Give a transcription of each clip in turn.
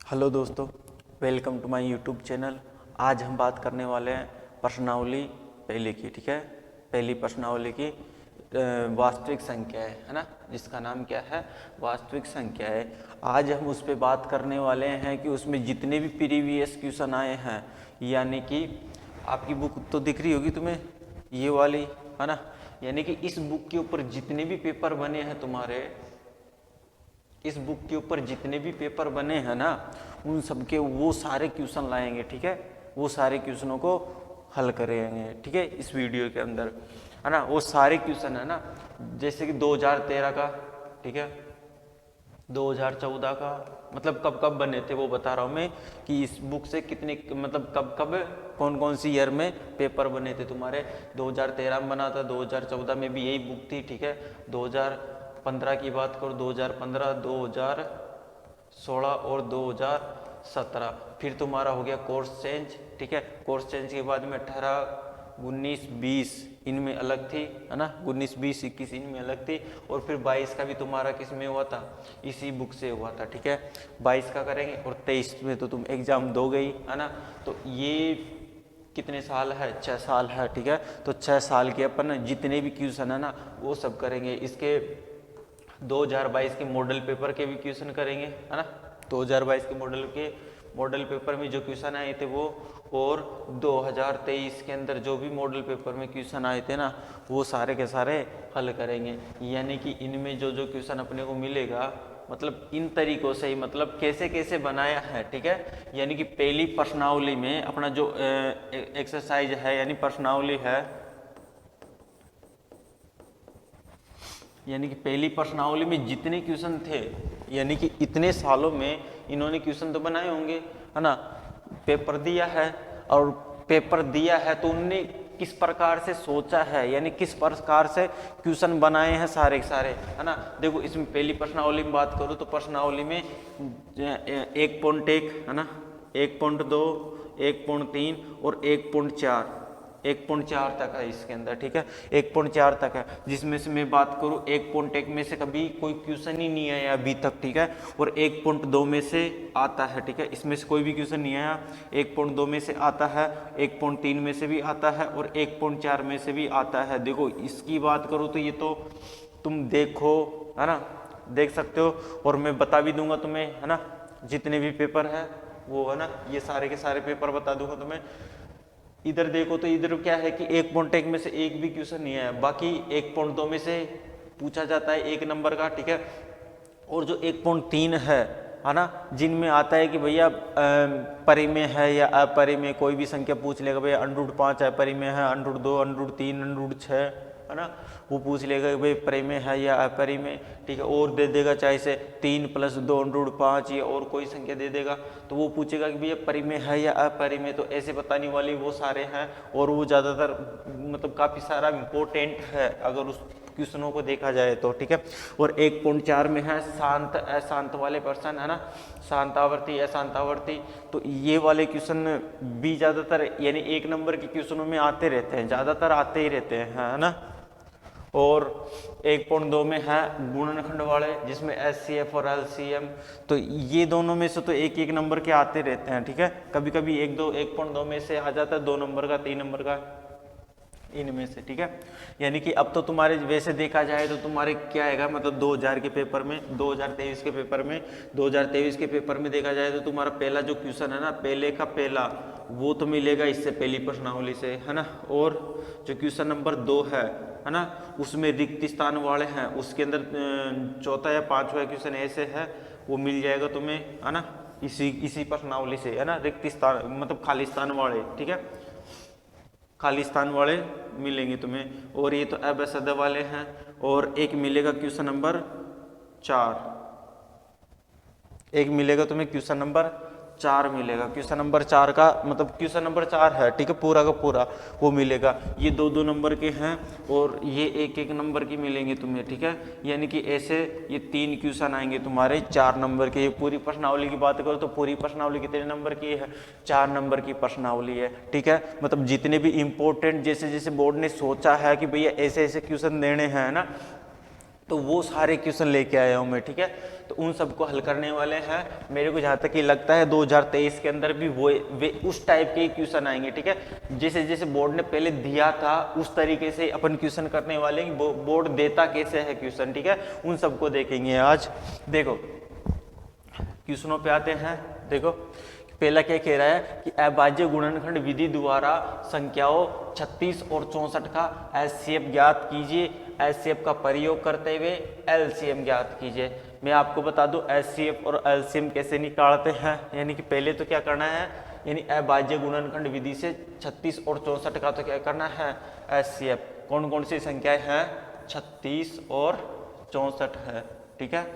Hello दोस्तों, welcome to my YouTube channel. आज हम बात करने वाले हैं प्रश्नावली पहले की। ठीक है, पहली प्रश्नावली की वास्तविक संख्या है ना, जिसका नाम क्या है, वास्तविक संख्या है। आज हम उस पर बात करने वाले हैं कि उसमें जितने भी प्रीवियस क्वेश्चन आए हैं, यानी कि आपकी बुक तो दिख रही होगी तुम्हें, ये वाली है ना, यानी कि इस बुक के ऊपर जितने भी पेपर बने हैं तुम्हारे, इस बुक के ऊपर जितने भी पेपर बने हैं ना, उन सब के वो सारे क्वेश्चन लाएंगे। ठीक है, वो सारे क्वेश्चनों को हल करेंगे। ठीक है, इस वीडियो के अंदर है ना, वो सारे क्वेश्चन है ना, जैसे कि 2013 का, ठीक है, 2014 का, मतलब कब कब बने थे वो बता रहा हूँ मैं, कि इस बुक से कितने, मतलब कब कब कौन कौन सी ईयर में पेपर बने थे तुम्हारे। 2013 में बना था, 2014 में भी यही बुक थी। ठीक है, 2015 की बात करो, 2015, 2016 और 2017। फिर तुम्हारा हो गया कोर्स चेंज। ठीक है, कोर्स चेंज के बाद में 18, 19, 20 इनमें अलग थी, है ना, 19, 20, 21 इनमें अलग थी। और फिर 22 का भी तुम्हारा किस में हुआ था, इसी बुक से हुआ था। ठीक है, 22 का करेंगे, और 23 में तो तुम एग्जाम दो गई, है ना। तो ये कितने साल है, 6 साल है। ठीक है, तो 6 साल के अपन जितने भी क्वेश्चन है ना, वो सब करेंगे। इसके 2022 के मॉडल पेपर के भी क्वेश्चन करेंगे, है ना। 2022 के मॉडल पेपर में जो क्वेश्चन आए थे वो, और 2023 के अंदर जो भी मॉडल पेपर में क्वेश्चन आए थे ना, वो सारे के सारे हल करेंगे। यानी कि इनमें जो जो क्वेश्चन अपने को मिलेगा, मतलब इन तरीकों से ही, मतलब कैसे कैसे बनाया है। ठीक है, यानी कि पहली प्रश्नावली में अपना जो एक्सरसाइज है, यानी प्रश्नावली है, यानी कि पहली प्रश्नावली में जितने क्वेश्चन थे, यानी कि इतने सालों में इन्होंने क्वेश्चन तो बनाए होंगे, है ना। पेपर दिया है, और पेपर दिया है तो उनने किस प्रकार से सोचा है, यानी किस प्रकार से क्वेश्चन बनाए हैं सारे के सारे, है ना। देखो, इसमें पहली प्रश्नावली में बात करूँ तो प्रश्नावली में 1.1 है ना, 1.2, 1.3 और 1.4, 1.4 तक है इसके अंदर। ठीक है, 1.4 तक है, जिसमें से मैं बात करूं 1.1 में से कभी कोई क्वेश्चन ही नहीं आया अभी तक। ठीक है, और 1.2 में से आता है। ठीक है, इसमें से कोई भी क्वेश्चन नहीं आया, 1.2 में से आता है, 1.3 में से भी आता है, और 1.4 में से भी आता है। देखो, इसकी बात करूँ तो ये तो तुम देखो, है ना, देख सकते हो, और मैं बता भी दूंगा तुम्हें, है ना, जितने भी पेपर है वो, है ना, ये सारे के सारे पेपर बता दूंगा तुम्हें। इधर देखो तो इधर क्या है कि 1.1 में से एक भी क्वेश्चन नहीं आया, बाकी 1.2 में से पूछा जाता है 1 नंबर का। ठीक है, और जो 1.3 है ना, जिनमें आता है कि भैया परिमेय है या अपरिमेय, कोई भी संख्या पूछ लेगा, भैया √5 अपरिमेय है, √2, √3, √6, है ना, वो पूछ लेगा कि भाई परिमेय है या अपरिमेय। ठीक है, और दे देगा, चाहे से 3 + 2 √5 या और कोई संख्या दे देगा, तो वो पूछेगा कि भैया परिमेय है या अपरिमेय। तो ऐसे बताने वाले वो सारे हैं, और वो ज़्यादातर मतलब काफ़ी सारा इम्पोर्टेंट है अगर उस क्वेश्चनों को देखा जाए तो। ठीक है, और 1.4 में है शांत अशांत वाले प्रश्न, है ना, शांतावर्ती अशांतावर्ती। तो ये वाले क्वेश्चन भी ज़्यादातर, यानी 1 नंबर के क्वेश्चनों में आते रहते हैं, ज़्यादातर आते ही रहते हैं, है ना। और 1.2 में है गुणनखंड वाले, जिसमें HCF और LCM, तो ये दोनों में से तो एक एक नंबर के आते रहते हैं। ठीक है, कभी कभी 1.2 में से आ जाता है 2 नंबर का, 3 नंबर का, इनमें से। ठीक है, यानी कि अब तो तुम्हारे वैसे देखा जाए तो तुम्हारे क्या आएगा, मतलब 2000 के पेपर में, 2023 के पेपर में, 2023 के पेपर में देखा जाए तो तुम्हारा पहला जो क्वेश्चन है ना, पहले का पहला, वो तो मिलेगा इससे पहली प्रश्नावली से, है ना। और जो क्वेश्चन नंबर 2 है ना, उसमें रिक्त स्थान वाले हैं, उसके अंदर चौथा या 5वां क्वेश्चन ऐसे है, वो मिल जाएगा तुम्हें, है ना, इसी प्रश्नावली से, है ना, रिक्त स्थान मतलब खाली स्थान वाले। ठीक है, खाली स्थान वाले मिलेंगे तुम्हें। और ये तो अबसद वाले हैं। और एक मिलेगा क्वेश्चन नंबर 4, एक मिलेगा तुम्हें क्वेश्चन नंबर 4 मिलेगा, क्वेश्चन नंबर 4 का मतलब क्वेश्चन नंबर 4 है। ठीक है, पूरा का पूरा वो मिलेगा। ये 2-2 नंबर के हैं, और ये 1-1 नंबर की मिलेंगे तुम्हें। ठीक है, यानी कि ऐसे ये 3 क्वेश्चन आएंगे तुम्हारे 4 नंबर के। ये पूरी प्रश्नावली की बात करो तो पूरी प्रश्नावली कितने नंबर की है, 4 नंबर की प्रश्नावली है। ठीक है, मतलब जितने भी इंपॉर्टेंट, जैसे जैसे बोर्ड ने सोचा है कि भैया ऐसे ऐसे क्वेश्चन देने हैं ना, तो वो सारे क्वेश्चन लेके आया हूँ मैं। ठीक है, तो उन सबको हल करने वाले हैं। मेरे को जहाँ तक कि लगता है 2023 के अंदर भी वे उस टाइप के क्वेश्चन आएंगे, ठीक है। जैसे जैसे बोर्ड ने पहले दिया था उस तरीके से अपन क्वेश्चन करने वाले हैं, बोर्ड देता कैसे है क्वेश्चन, ठीक है, उन सबको देखेंगे आज। देखो क्वेश्चनों पे आते हैं। देखो पहला क्या कह रहा है कि अभाज्य गुणनखंड विधि द्वारा संख्याओं 36 और 64 का एचसीएफ ज्ञात कीजिए। एचसीएफ का प्रयोग करते हुए एलसीएम ज्ञात कीजिए। मैं आपको बता दूं एचसीएफ और एलसीएम कैसे निकालते हैं। यानी कि पहले तो क्या करना है, यानी अभाज्य गुणनखंड विधि से 36 और 64 का तो क्या करना है एचसीएफ। कौन कौन सी संख्याएं हैं, 36 और 64 है, ठीक है।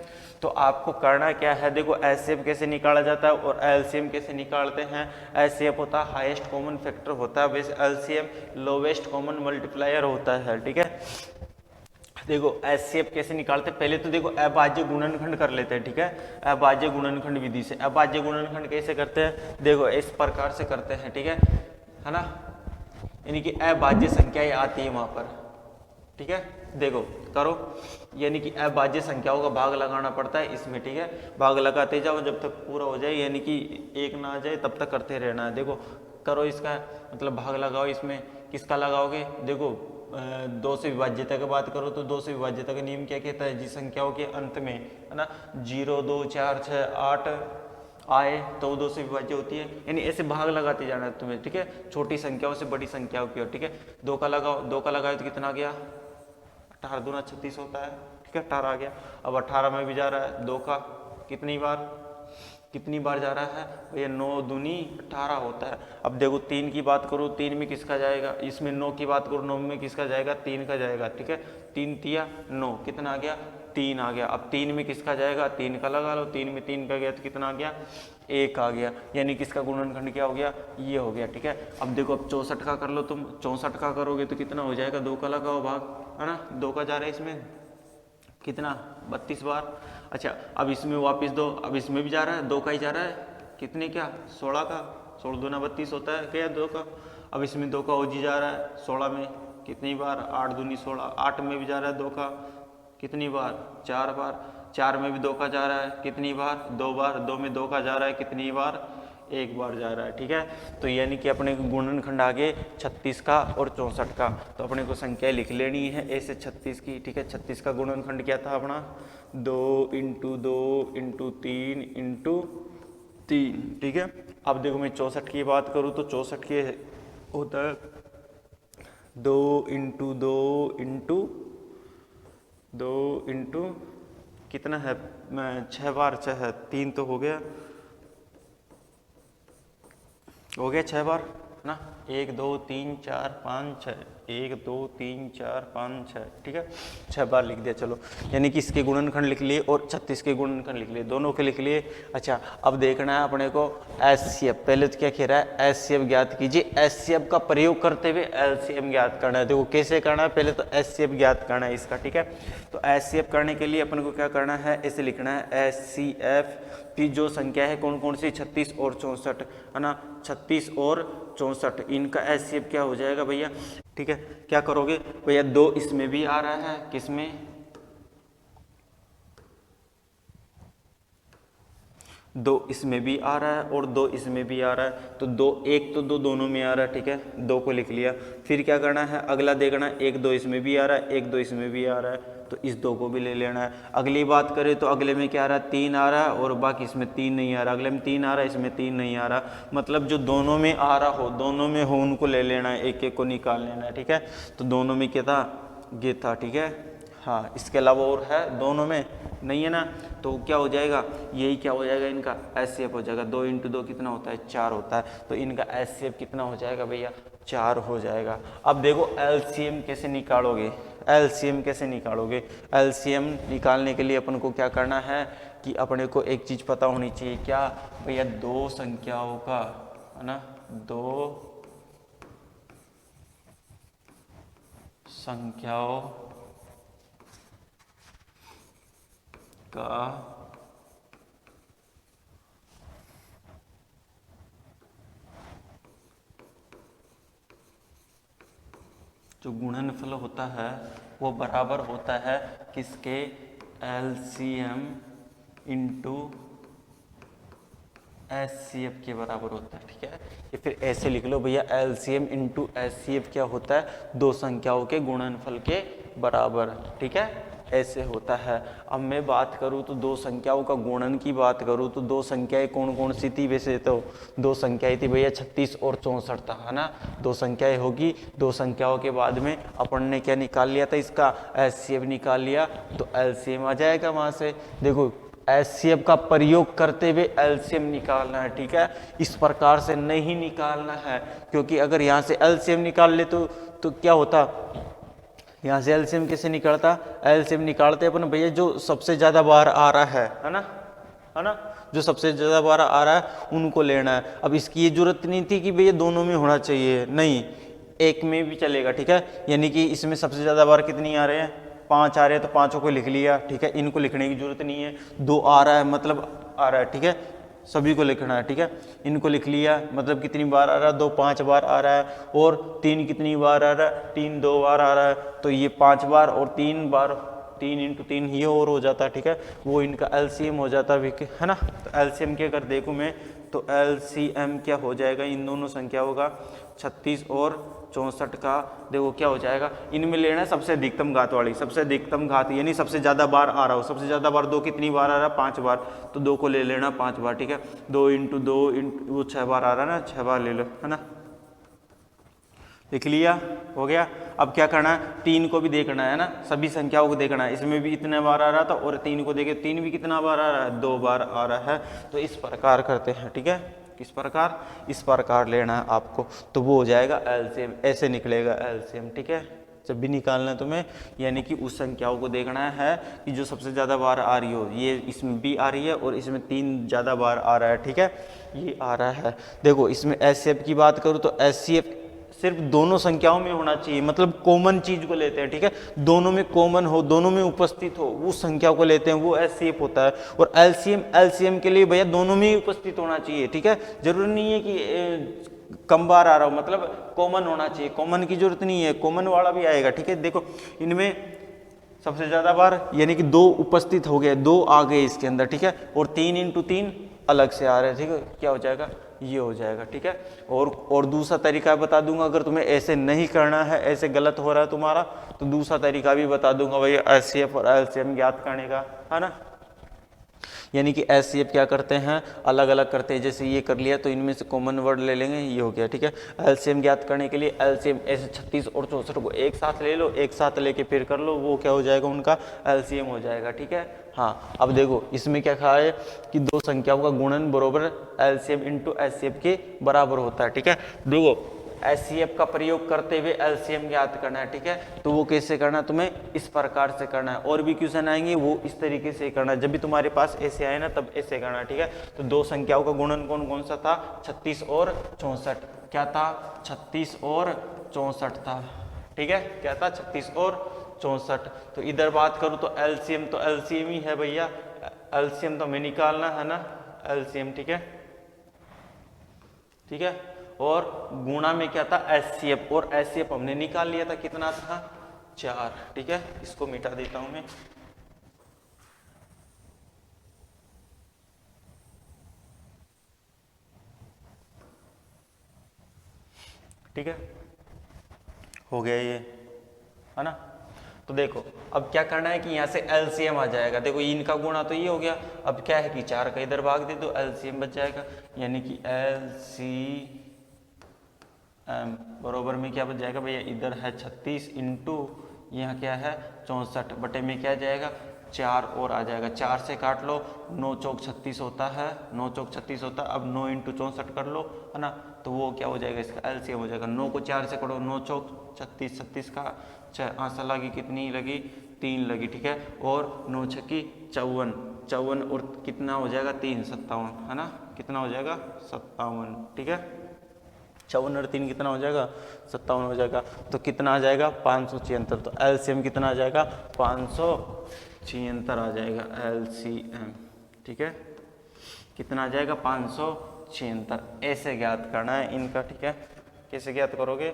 तो आपको करना क्या है, देखो एचसीएफ कैसे निकाला जाता है और एलसीएम कैसे निकालते हैं। एचसीएफ होता है हाईएस्ट कॉमन फैक्टर होता है, वैसे एलसीएम लोवेस्ट कॉमन मल्टीप्लायर होता है, ठीक है। देखो एचसीएफ कैसे निकालते हैं, पहले तो देखो अभाज्य गुणनखंड कर लेते हैं, ठीक है। अभाज्य गुणनखंड विधि से अभाज्य गुणनखंड कैसे करते हैं, देखो इस प्रकार से करते हैं, ठीक है ना। यानी कि अभाज्य संख्याएं आती है वहां पर, ठीक है। देखो करो, यानी कि अभाज्य संख्याओं का भाग लगाना पड़ता है इसमें, ठीक है। भाग लगाते जाओ जब तक पूरा हो जाए, यानी कि एक ना आ जाए तब तक करते रहना है। देखो करो इसका मतलब भाग लगाओ, इसमें किसका लगाओगे, देखो 2 से विभाज्यता की बात करो तो 2 से विभाज्यता का नियम क्या कहता है, जिस संख्याओं के अंत में है ना 0, 2, 4, 6, 8 आए तो 2 से विभाज्य होती है। यानी ऐसे भाग लगाते जाना है तुम्हें, ठीक है, छोटी संख्याओं से बड़ी संख्याओं की ओर, ठीक है। 2 का लगाओ, 2 का लगाओ तो कितना आ गया, 18 दूना 36 होता है, ठीक है, 18 आ गया। अब 18 में भी जा रहा है 2 का, कितनी बार जा रहा है भैया, 9 दूनी 18 होता है। अब देखो 3 की बात करो, 3 में किसका जाएगा, इसमें 9 की बात करो, 9 में किसका जाएगा, 3 का जाएगा, ठीक है। 3 तिया 9, कितना आ गया, 3 आ गया। अब 3 में किसका जाएगा, 3 का लगा लो, 3 में 3 का गया तो कितना आ गया, 1 आ गया। यानी किसका गुणनखंड क्या हो गया, ये हो गया, ठीक है। अब देखो अब 64 का कर लो तुम, 64 का करोगे तो कितना हो जाएगा, 2 का लगाओ भाग, है ना, 2 का जा रहा है इसमें कितना 32 बार। अच्छा अब इसमें वापस दो, अब इसमें भी जा रहा है 2 का ही जा रहा है, कितने क्या 16 का, 16 दूना 32 होता है क्या 2 का। अब इसमें 2 का ओजी जा रहा है 16 में, कितनी बार 8 दूनी 16, 8 में भी जा रहा है 2 का, कितनी बार 4 बार। 4 में भी 2 का जा रहा है, कितनी बार 2 बार। 2 में 2 का जा रहा है, कितनी बार 1 बार जा रहा है, ठीक है। तो यानी कि अपने गुणनखंड आगे 36 का और 64 का, तो अपने को संख्या लिख लेनी है ऐसे 36 की, ठीक है। 36 का गुणनखंड क्या था अपना, 2 × 2 × 3 × 3, ठीक है। अब देखो मैं 64 की बात करूँ तो 64 के होता है 2 × 2 × 2 × कितना है, 6 बार 6 है, 3 तो हो गया 6 बार ना, 1 2 3 4 5 6, 1 2 3 4 5 6, ठीक है, 6 बार लिख दिया। चलो यानी कि इसके गुणनखंड लिख लिए और 36 के गुणनखंड लिख लिए, दोनों के लिख लिए। अच्छा अब देखना है अपने को एचसीएफ, पहले तो क्या कह रहा है एचसीएफ ज्ञात कीजिए। एचसीएफ का प्रयोग करते हुए एलसीएम ज्ञात करना है। देखो कैसे करना है, पहले तो एचसीएफ ज्ञात करना है इसका, ठीक है। तो एचसीएफ करने के लिए अपन को क्या करना है, ऐसे लिखना है एचसीएफ की जो संख्या है कौन कौन सी, 36 और 64, है ना, 36 और 64, इनका एचसीएफ क्या हो जाएगा भैया, ठीक है। क्या करोगे भैया, 2 इसमें भी आ रहा है, किसमें, 2 इसमें भी आ रहा है और 2 इसमें भी आ रहा है, तो 2 1 तो 2 दोनों में आ रहा है, ठीक है, 2 को लिख लिया। फिर क्या करना है, अगला देखना, 1 2 इसमें भी आ रहा है, 1 2 इसमें भी आ रहा है, तो इस 2 को भी ले लेना है। अगली बात करें तो अगले में क्या आ रहा है, 3 आ रहा है और बाकी इसमें 3 नहीं आ रहा, अगले में 3 आ रहा है, इसमें 3 नहीं आ रहा। मतलब जो दोनों में आ रहा हो, दोनों में हो, उनको ले लेना है, एक एक को निकाल लेना है, ठीक है। तो दोनों में क्या था, ये था, ठीक है। हाँ इसके अलावा और है, दोनों में नहीं है ना, तो क्या हो जाएगा, यही क्या हो जाएगा, इनका एचसीएफ हो जाएगा। 2 × 2 कितना होता है, 4 होता है, तो इनका एचसीएफ कितना हो जाएगा भैया, 4 हो जाएगा। अब देखो एलसीएम कैसे निकालोगे, एलसीएम कैसे निकालोगे। एलसीएम निकालने के लिए अपन को क्या करना है कि अपने को एक चीज़ पता होनी चाहिए, क्या भैया, 2 संख्याओं का, है ना, 2 संख्याओं का जो गुणनफल होता है वो बराबर होता है किसके, एलसीएम इंटू HCF के बराबर होता है, ठीक है। ये फिर ऐसे लिख लो भैया, LCM इंटू HCF क्या होता है, दो संख्याओं के गुणनफल के बराबर, ठीक है, ऐसे होता है। अब मैं बात करूँ तो दो संख्याओं का गुणन की बात करूँ तो दो संख्याएं कौन कौन सी थी, वैसे तो दो संख्याएं थी भैया 36 और 64 था, है ना। दो संख्याएं होगी, दो संख्याओं के बाद में अपन ने क्या निकाल लिया था, इसका HCF निकाल लिया, तो LCM आ जाएगा वहाँ से। देखो HCF का प्रयोग करते हुए LCM निकालना है, ठीक है। इस प्रकार से नहीं निकालना है, क्योंकि अगर यहाँ से LCM निकाल ले तो क्या होता, यहाँ से LCM कैसे निकलता, LCM निकालते अपन भैया जो सबसे ज़्यादा बार आ रहा है ना, है ना, जो सबसे ज़्यादा बार आ रहा है उनको लेना है। अब इसकी ये जरूरत नहीं थी कि भैया दोनों में होना चाहिए, नहीं, एक में भी चलेगा, ठीक है। यानी कि इसमें सबसे ज़्यादा बार कितनी आ रहे हैं, 5 आ रहे हैं, तो पाँचों को लिख लिया, ठीक है। इनको लिखने की जरूरत नहीं है, 2 आ रहा है मतलब आ रहा है, ठीक है, सभी को लिखना है, ठीक है। इनको लिख लिया, मतलब कितनी बार आ रहा है, 2 5 बार आ रहा है, और 3 कितनी बार आ रहा है, 3 2 बार आ रहा है, तो ये 5 बार और 3 बार, 3 इंटू 3 ये और हो जाता है, ठीक है, वो इनका LCM हो जाता है ना। तो LCM के अगर देखूँ मैं तो LCM क्या हो जाएगा इन दोनों संख्याओं का, 36 और 64 का, देखो क्या हो जाएगा, इनमें लेना है सबसे अधिकतम घात वाली, सबसे अधिकतम घात यानी सबसे ज़्यादा बार आ रहा हो, सबसे ज़्यादा बार 2 कितनी बार आ रहा है, 5 बार, तो 2 को ले लेना 5 बार, ठीक है। 2 इंटू 2 इंटू वो 6 बार आ रहा है ना, 6 बार ले लो, है ना, लिख लिया, हो गया। अब क्या करना है, 3 को भी देखना है ना, सभी संख्याओं को देखना है, इसमें भी इतने बार आ रहा था और 3 को देखे, 3 भी कितना बार आ रहा है, 2 बार आ रहा है, तो इस प्रकार करते हैं, ठीक है। किस प्रकार, इस प्रकार लेना है आपको, तो वो हो जाएगा LCM, ऐसे निकलेगा LCM, ठीक है। जब भी निकालना है तुम्हें, यानी कि उस संख्याओं को देखना है कि जो सबसे ज़्यादा बार आ रही हो, ये इसमें भी आ रही है और इसमें 3 ज़्यादा बार आ रहा है, ठीक है, ये आ रहा है। देखो इसमें HCF की बात करूँ तो HCF सिर्फ दोनों संख्याओं में होना चाहिए, मतलब कॉमन चीज को लेते हैं, ठीक है, दोनों में कॉमन हो, दोनों में उपस्थित हो, उस संख्या को लेते हैं, वो HCF होता है। और LCM के लिए भैया दोनों में ही उपस्थित होना चाहिए, ठीक है, जरूरी नहीं है कि कम बार आ रहा हो, मतलब कॉमन होना चाहिए, कॉमन की जरूरत नहीं है, कॉमन वाला भी आएगा, ठीक है। देखो इनमें सबसे ज्यादा बार यानी कि 2 उपस्थित हो गए, 2 आ गए इसके अंदर, ठीक है, और 3 इंटू 3 अलग से आ रहे हैं, ठीक है, क्या हो जाएगा, ये हो जाएगा, ठीक है। और दूसरा तरीका बता दूंगा, अगर तुम्हें ऐसे नहीं करना है, ऐसे गलत हो रहा है तुम्हारा, तो दूसरा तरीका भी बता दूंगा भैया HCF और LCM ज्ञात करने का, है ना। यानी कि HCF क्या करते हैं, अलग अलग करते हैं, जैसे ये कर लिया तो इनमें से कॉमन वर्ड ले लेंगे, ये हो गया, ठीक है। LCM ज्ञात करने के लिए LCM ऐसे 36 और 64 को एक साथ ले लो, एक साथ लेके फिर कर लो, वो क्या हो जाएगा, उनका LCM हो जाएगा, ठीक है। हाँ, अब देखो इसमें क्या कहा है कि दो संख्याओं का गुणन बराबर LCM इंटू HCF के बराबर होता है, ठीक है। देखो HCF का प्रयोग करते हुए LCM ज्ञात करना है, ठीक है, तो वो कैसे करना है, तुम्हें इस प्रकार से करना है। और भी क्वेश्चन आएंगे वो इस तरीके से करना है, जब भी तुम्हारे पास ऐसे आए ना तब ऐसे करना है, ठीक है। तो दो संख्याओं का गुणन कौन कौन सा था, 36 और 64, क्या था, 36 और 64 था, ठीक है, क्या था, 36 और 64। तो इधर बात करूं तो LCM, तो LCM ही है भैया, LCM तो हमें निकालना है ना, LCM, ठीक है, ठीक है। और गुणा में क्या था, HCF, और HCF हमने निकाल लिया था, कितना था, 4, ठीक है। इसको मिटा देता हूं मैं, ठीक है, हो गया ये, है ना। तो देखो अब क्या करना है कि यहाँ से LCM आ जाएगा, देखो इनका गुणा तो ये हो गया, अब क्या है कि 4 का इधर भाग दे तो LCM बच जाएगा, यानी कि LCM बराबर में क्या बच जाएगा भैया, इधर है 36 इंटू यहाँ क्या है 64 बटे में क्या जाएगा, 4 और आ जाएगा, 4 से काट लो, 9 चौक 36 होता है, 9 चौक 36 होता है, अब 9 इंटू 64 कर लो, है ना, तो वो क्या हो जाएगा, इसका LCM हो जाएगा। 9 को 4 से करो, 9 चौक 36, 36 का 6 आंसर लगी, कितनी लगी, 3 लगी, ठीक है। और 9 छक्की 54, 54 और कितना हो जाएगा, 3 57, है ना, कितना हो जाएगा, 57, ठीक है। 54 और 3 कितना हो जाएगा, 57 हो जाएगा, तो कितना आ जाएगा, 576। तो LCM कितना आ जाएगा, 576 आ जाएगा LCM, ठीक है, कितना आ जाएगा, 576। ऐसे ज्ञात करना है इनका, ठीक है। कैसे ज्ञात करोगे,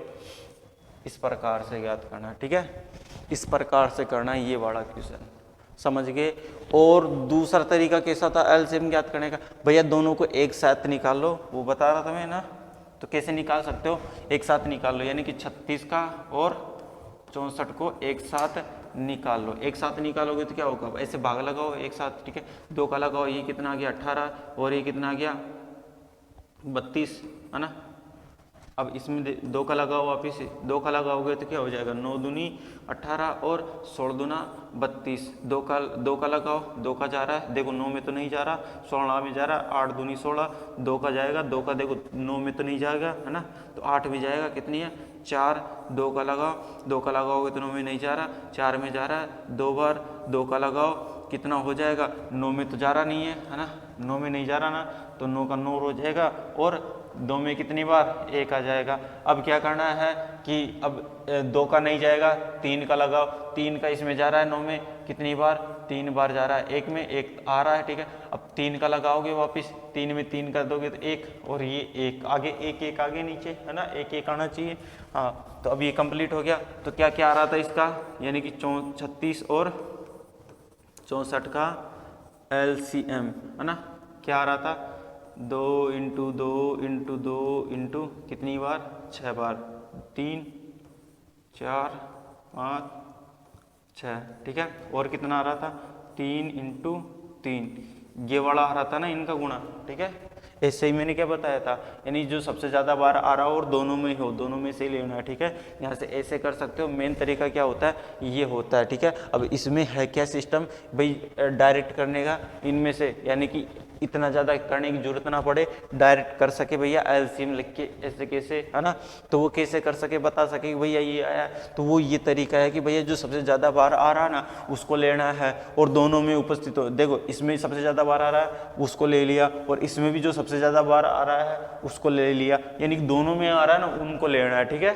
इस प्रकार से ज्ञात करना है, ठीक है, इस प्रकार से करना है ये वाला क्वेश्चन, समझ गए। और दूसरा तरीका कैसा था एलसीएम ज्ञात करने का, भैया दोनों को एक साथ निकाल लो, वो बता रहा था मैं ना। तो कैसे निकाल सकते हो, एक साथ निकाल लो, यानी कि 36 का और 64 को एक साथ निकाल लो। एक साथ निकालोगे तो क्या होगा, ऐसे भाग लगाओ एक साथ, ठीक है। 2 का लगाओ, ये कितना आ गया 18 और ये कितना आ गया 32, है ना। अब इसमें 2 का लगाओ, वापिस 2 का लगाओगे तो क्या हो जाएगा 9 दूनी 18 और 16 दूना 32। 2 का लगाओ, 2 का जा रहा है, देखो 9 में तो नहीं जा रहा, 16 में जा रहा है, 8 दूनी 16, 2 का जाएगा, 2 का देखो 9 में तो नहीं जाएगा, है ना, तो 8 में जाएगा, कितनी है 4। 2 का लगाओ, 2 का लगाओगे तो 9 में नहीं जा रहा, 4 में जा रहा है, 2 बार 2 का लगाओ, कितना हो जाएगा 9 में तो जा रहा नहीं है ना, 9 में नहीं जा रहा ना, तो 9 का 9 हो जाएगा और 2 में कितनी बार 1 आ जाएगा। अब क्या करना है कि अब 2 का नहीं जाएगा, 3 का लगाओ, 3 का इसमें जा रहा है 9 में कितनी बार 3 बार जा रहा है, 1 में 1 आ रहा है, ठीक है। अब 3 का लगाओगे वापस, 3 में 3 कर दोगे तो 1 और ये 1 आगे, 1 1 आगे नीचे, है ना, 1 1 आना चाहिए। हाँ, तो अब ये कंप्लीट हो गया। तो क्या क्या आ रहा था इसका, यानी कि 36 और 64 का LCM, है ना, क्या आ रहा था 2 इंटू 2 इंटू 2 इंटू कितनी बार 6 बार, 3 4 5 6, ठीक है। और कितना आ रहा था 3 इंटू 3, ये वाला आ रहा था ना इनका गुणा, ठीक है। ऐसे ही मैंने क्या बताया था, यानी जो सबसे ज़्यादा बार आ रहा हो और दोनों में हो, दोनों में से ही लेना है, ठीक है। यहाँ से ऐसे कर सकते हो। मेन तरीका क्या होता है, ये होता है, ठीक है। अब इसमें है क्या सिस्टम भाई, डायरेक्ट करने का इनमें से, यानी कि इतना ज़्यादा करने की जरूरत ना पड़े, डायरेक्ट कर सके भैया एलसीएम लिख के, ऐसे कैसे, है ना। तो वो कैसे कर सके, बता सके कि भैया ये आया, तो वो ये तरीका है कि भैया जो सबसे ज़्यादा बार आ रहा है ना उसको लेना है और दोनों में उपस्थित हो। देखो इसमें सबसे ज़्यादा बार आ रहा है उसको ले लिया, और इसमें भी जो सबसे ज़्यादा बार आ रहा है उसको ले लिया, यानी कि दोनों में आ रहा है ना उनको लेना है, ठीक है।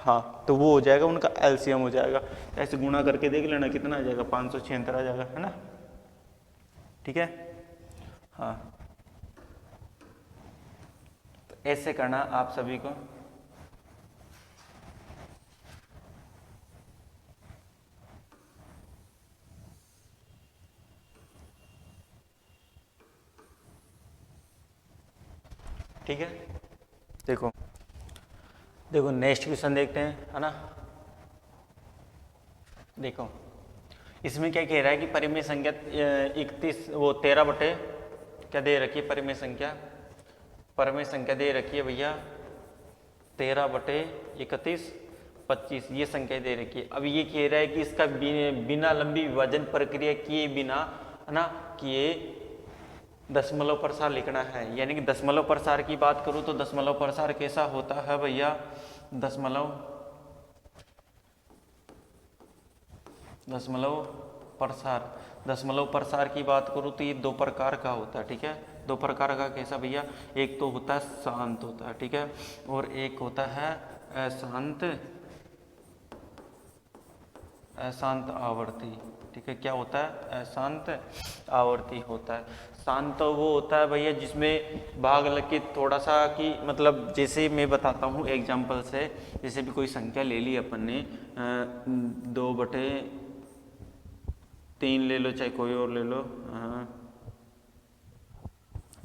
हाँ, तो वो हो जाएगा उनका एलसीएम हो जाएगा। ऐसे गुणा करके देख लेना कितना आ जाएगा, 576 आ जाएगा, है ना, ठीक है। हाँ, तो ऐसे करना आप सभी को। ठीक है, देखो देखो नेक्स्ट क्वेश्चन देखते हैं, है ना। देखो इसमें क्या कह रहा है कि परिमेय संख्या 31 वो 13 बटे क्या दे रखी है, परिमेय संख्या दे रखी है भैया 13 बटे 31 25, ये संख्या दे रखी है। अब ये कह रहा है कि इसका बिना लंबी विभाजन प्रक्रिया किए बिना, है ना, किए दशमलव प्रसार लिखना है। यानी कि दशमलव प्रसार की बात करूं तो दशमलव प्रसार कैसा होता है भैया, दशमलव प्रसार की बात करूं तो ये 2 प्रकार का होता है, ठीक है। 2 प्रकार का कैसा भैया, एक तो होता है शांत होता है, ठीक है, और एक होता है अशांत आवर्ती, ठीक है। क्या होता है, अशांत आवर्ती होता है। शांत तो वो होता है भैया जिसमें भाग लग के थोड़ा सा कि मतलब, जैसे मैं बताता हूँ एग्जाम्पल से, जैसे भी कोई संख्या ले ली अपन ने 2/3 ले लो, चाहे कोई और ले लो,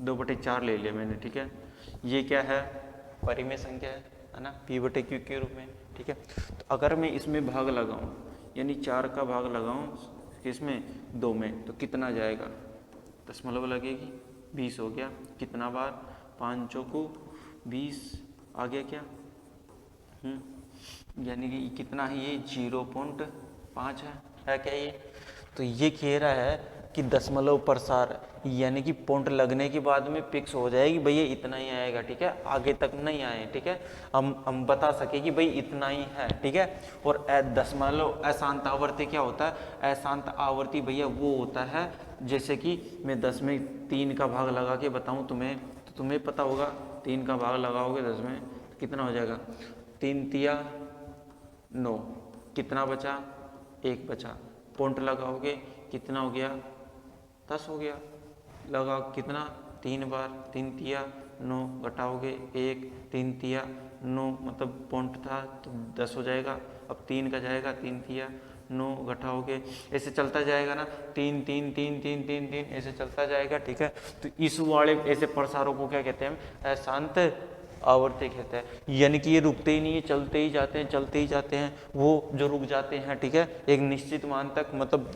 2/4 ले लिया मैंने, ठीक है। ये क्या है, परिमेय संख्या है ना, P/Q के रूप में, ठीक है। तो अगर मैं इसमें भाग लगाऊं, यानी 4 का भाग लगाऊं किसमें, 2 में, तो कितना जाएगा, दशमलव लगेगी, 20 हो गया, कितना बार 5 चौको 20 आ गया क्या, यानी कि कितना है ये 0.5 है क्या ये। तो ये कह रहा है कि दशमलव प्रसार, यानी कि पॉइंट लगने के बाद में फिक्स हो जाएगी भैया इतना ही आएगा, ठीक है, आगे तक नहीं आए, ठीक है। हम बता सके कि भाई इतना ही है, ठीक है। और दशमलव अशांत आवर्ती क्या होता है, अशांत आवर्ती भैया वो होता है जैसे कि मैं 10 में 3 का भाग लगा के बताऊं तुम्हें, तो तुम्हें पता होगा 3 का भाग लगाओगे 10 में तो कितना हो जाएगा, 3 तिया 9, कितना बचा, 1 बचा, पॉइंट लगाओगे कितना हो गया, 10 हो गया, लगाओ कितना 3 बार, 3 तिया 9, घटाओगे 1, 3 तिया 9, मतलब पॉइंट था तो 10 हो जाएगा। अब 3 का जाएगा, 3 तिया 9 घटाओगे, ऐसे चलता जाएगा ना, 3 3 3 3 3 3 ऐसे चलता जाएगा, ठीक है। तो इस वाले ऐसे प्रसारों को क्या कहते हैं, अशांत आवर्ती कहते हैं। यानी कि ये रुकते ही नहीं है, चलते ही जाते हैं, चलते ही जाते हैं। वो जो रुक जाते हैं, ठीक है, एक निश्चित मान तक, मतलब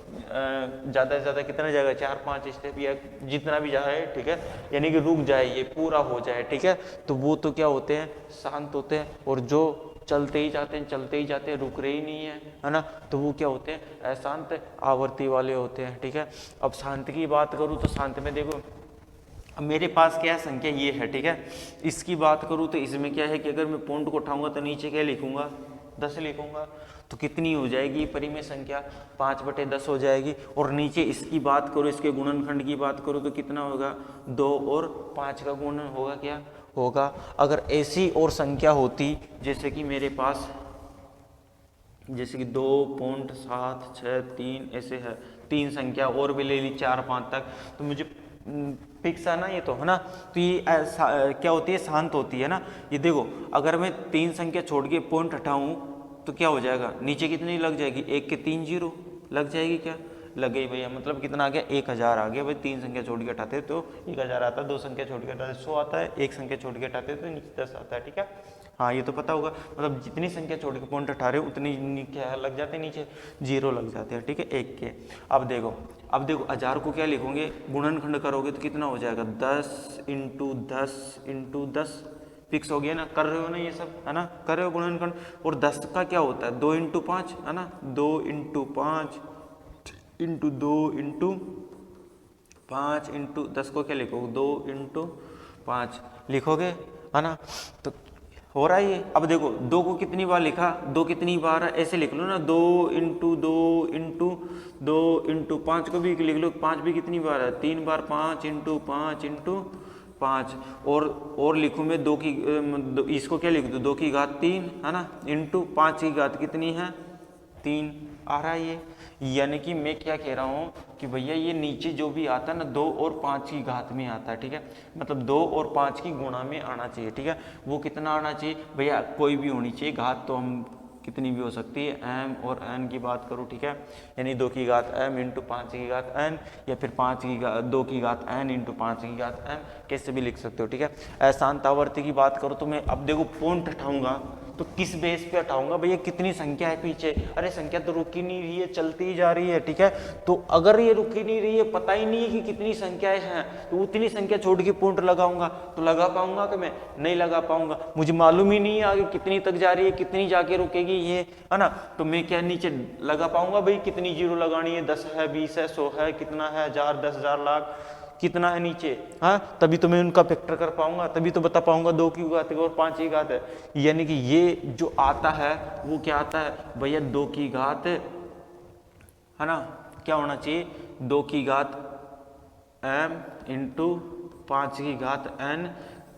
ज़्यादा से ज़्यादा कितना जाएगा, 4-5 स्टेप या जितना भी जाए, ठीक है, यानी कि रुक जाए, ये पूरा हो जाए, ठीक है। तो वो तो क्या होते हैं, शांत होते हैं। और जो चलते ही जाते हैं, चलते ही जाते हैं, रुक रहे ही नहीं है ना, तो वो क्या होते हैं, अशांत आवर्ती वाले होते हैं, ठीक है। अब शांत की बात करूँ तो शांत में देखो, अब मेरे पास क्या संख्या ये है, ठीक है। इसकी बात करूँ तो इसमें क्या है कि अगर मैं पॉइंट को उठाऊंगा तो नीचे क्या लिखूंगा, 10 लिखूंगा। तो कितनी हो जाएगी परिमेय संख्या, 5/10 हो जाएगी। और नीचे इसकी बात करूँ, इसके गुणनखंड की बात करूँ तो कितना होगा, 2 और 5 का गुणन होगा, क्या होगा। अगर ऐसी और संख्या होती, जैसे कि मेरे पास, जैसे कि 2.763 ऐसे है, 3 संख्या और भी ले ली 4-5 तक, तो मुझे फिक्स है ना ये, तो है ना। तो ये क्या होती है, शांत होती है ना। ये देखो, अगर मैं 3 संख्या छोड़ के पॉइंट हटाऊं तो क्या हो जाएगा, नीचे कितनी लग जाएगी, 1 के 3 जीरो लग जाएगी, क्या लग गई भैया, मतलब कितना आ गया, 1000 आ गया भाई। 3 संख्या छोड़ के हटाते तो 1000 आता है, 2 संख्या छोड़ के हटाते 100 आता है, 1 संख्या छोड़ के हटाते तो नीचे 10 आता है, ठीक है। हाँ, ये तो पता होगा, मतलब जितनी संख्या छोड़ के पॉइंट हटा रहे हो उतनी क्या लग जाते हैं, नीचे जीरो लग जाते हैं, ठीक है, 1 के। अब देखो 1000 को क्या लिखोगे, गुणनखंड करोगे तो कितना हो जाएगा, 10 × 10 × 10 फिक्स हो गया ना, कर रहे हो ना ये सब, है ना, कर रहे हो गुणनखंड। और 10 का क्या होता है, 2 × 5, है ना, 2 × 5 × 2 × 5 × 10 को क्या लिखोगे, 2 × 5 लिखोगे, है ना। तो हो रहा है ये। अब देखो 2 को कितनी बार लिखा, 2 कितनी बार है, ऐसे लिख लो ना, 2 × 2 × 2 × 5 को भी लिख लो, 5 भी कितनी बार है, 3 बार, 5 × 5 × 5। और लिखूँ मैं 2 की, इसको क्या लिख दो, 2 की घात 3, है ना, इंटू 5 की घात कितनी है, 3 आ रहा है ये। यानी कि मैं क्या कह रहा हूँ कि भैया ये नीचे जो भी आता है ना, 2 और 5 की घात में आता है, ठीक है, मतलब 2 और 5 की गुणा में आना चाहिए, ठीक है। वो कितना आना चाहिए भैया, कोई भी होनी चाहिए घात, तो हम कितनी भी हो सकती है, m और n की बात करूँ, ठीक है, यानी 2 की घात m × 5 की घात n, या फिर 2 की घात n × 5 की घात m, कैसे भी लिख सकते हो, ठीक है। अशांत आवर्ती की बात करो तो मैं अब देखो पॉइंट हटाऊंगा तो किस बेस पे हटाऊंगा भैया, कितनी संख्या है पीछे, अरे संख्या तो रुक ही नहीं रही है, चलती ही जा रही है, ठीक है। तो अगर ये रुक ही नहीं रही है, पता ही नहीं है कि कितनी संख्याएं हैं, तो उतनी संख्या छोड़ के पॉइंट लगाऊंगा तो लगा पाऊंगा कि मैं नहीं लगा पाऊंगा, मुझे मालूम ही नहीं है आगे कितनी तक जा रही है, कितनी जाके रुकेगी ये, है ना। तो मैं क्या नीचे लगा पाऊंगा भाई, कितनी जीरो लगानी है, 10 है, 20 है, 100 है, कितना है, 1000, 10,000, लाख, कितना है नीचे, हाँ, तभी तो मैं उनका फैक्टर कर पाऊंगा, तभी तो बता पाऊंगा 2 की घात और 5 की घात है। यानी कि ये जो आता है वो क्या आता है भैया, 2 की घात, है ना, क्या होना चाहिए, 2 की घात m × 5 की घात n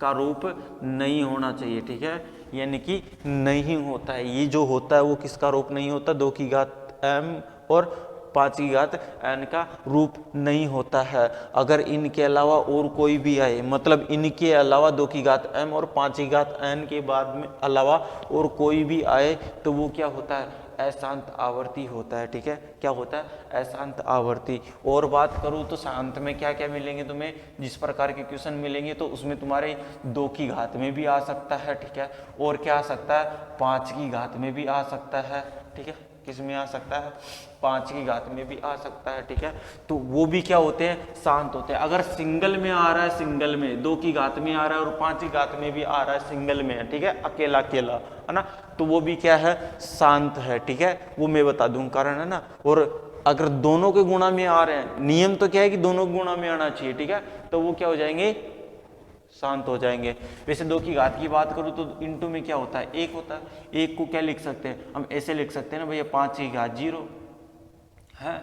का रूप नहीं होना चाहिए, ठीक है। यानी कि नहीं होता है, ये जो होता है वो किसका रूप नहीं होता, 2 की घात m और 5 की घात n का रूप नहीं होता है। अगर इनके अलावा और कोई भी आए, मतलब इनके अलावा 2 की घात m और 5 की घात n के बाद में अलावा और कोई भी आए तो वो क्या होता है, अशांत आवर्ती होता है, ठीक है। क्या होता है, अशांत आवर्ती। और बात करूँ तो शांत में क्या क्या मिलेंगे तुम्हें, जिस प्रकार के क्वेश्चन मिलेंगे तो उसमें तुम्हारे 2 की घात में भी आ सकता है, ठीक है, और क्या आ सकता है, 5 की घात में भी आ सकता है, ठीक है, किस में आ सकता है, 5 की घात में भी आ सकता है, ठीक है। तो वो भी क्या होते हैं, शांत होते हैं। अगर सिंगल में आ रहा है, सिंगल में 2 की घात में आ रहा है और 5 की घात में भी आ रहा है, सिंगल में, ठीक है, अकेला अकेला, है ना, तो वो भी क्या है, शांत है, ठीक है, वो मैं बता दूं कारण, है ना। और अगर दोनों के गुणा में आ रहे हैं, नियम तो क्या है कि दोनों के गुणा में आना चाहिए, ठीक है, तो वो क्या हो जाएंगे, शांत हो जाएंगे। वैसे 2 की घात की बात करूँ तो इंटू में क्या होता है, 1 होता है। 1 को क्या लिख सकते हैं हम, ऐसे लिख सकते हैं ना भैया, 5 की घात 0 है।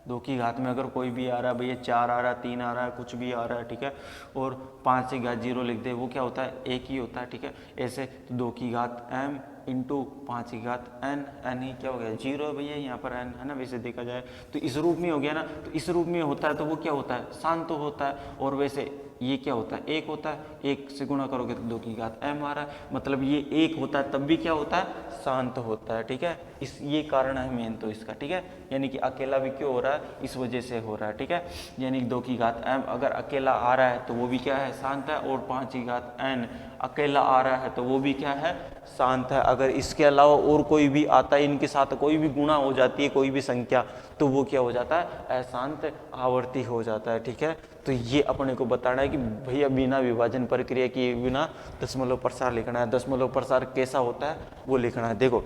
2 की घात में अगर कोई भी आ रहा है भैया, 4 आ रहा है, 3 आ रहा है, कुछ भी आ रहा है, ठीक है, और 5 की घात 0 लिख दे, वो क्या होता है, 1 ही होता है, ठीक है। ऐसे 2 की घात m × 5 की घात n, n ही क्या हो गया, 0 है भैया, यहाँ पर n है ना, वैसे देखा जाए तो इस रूप में हो गया ना। तो इस रूप में होता है तो वो क्या होता है, शांत होता है। और वैसे ये क्या होता है, एक होता है, एक से गुणा करोगे तो 2 की घात m आ रहा है, मतलब ये एक होता है तब भी क्या होता है, शांत होता है, ठीक है। इस ये कारण है मेन तो इसका, ठीक है, यानी कि अकेला भी क्यों हो रहा है, इस वजह से हो रहा है, ठीक है। यानी 2 की घात m अगर अकेला आ रहा है तो वो भी क्या है, शांत है, और 5 की घात n अकेला आ रहा है तो वो भी क्या है, शांत है। अगर इसके अलावा और कोई भी आता है, इनके साथ कोई भी गुणा हो जाती है, कोई भी संख्या, तो वो क्या हो जाता है, अशांत आवर्ती हो जाता है, ठीक है। तो ये अपने को बताना है कि भैया बिना विभाजन प्रक्रिया किए बिना दशमलव प्रसार लिखना है। दशमलव प्रसार कैसा होता है वो लिखना है। देखो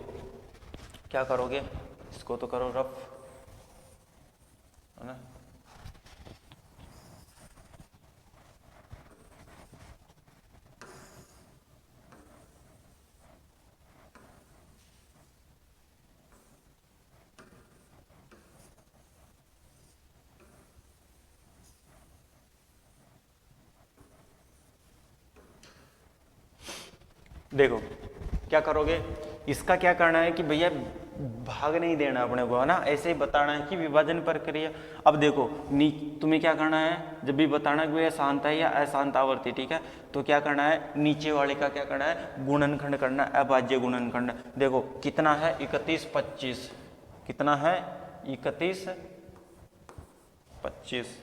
क्या करोगे, इसको तो करो रफ, है ना। देखो क्या करोगे, इसका क्या करना है कि भैया भाग नहीं देना अपने को, है ना, ऐसे ही बताना है कि विभाजन प्रक्रिया। अब देखो तुम्हें क्या करना है, जब भी बताना है कि भैया शांत है या अशांत आवर्ती, ठीक है, तो क्या करना है, नीचे वाले का क्या करना है, गुणनखंड करना है, अभाज्य गुणनखंड। देखो कितना है, 31 25, कितना है, 31 25,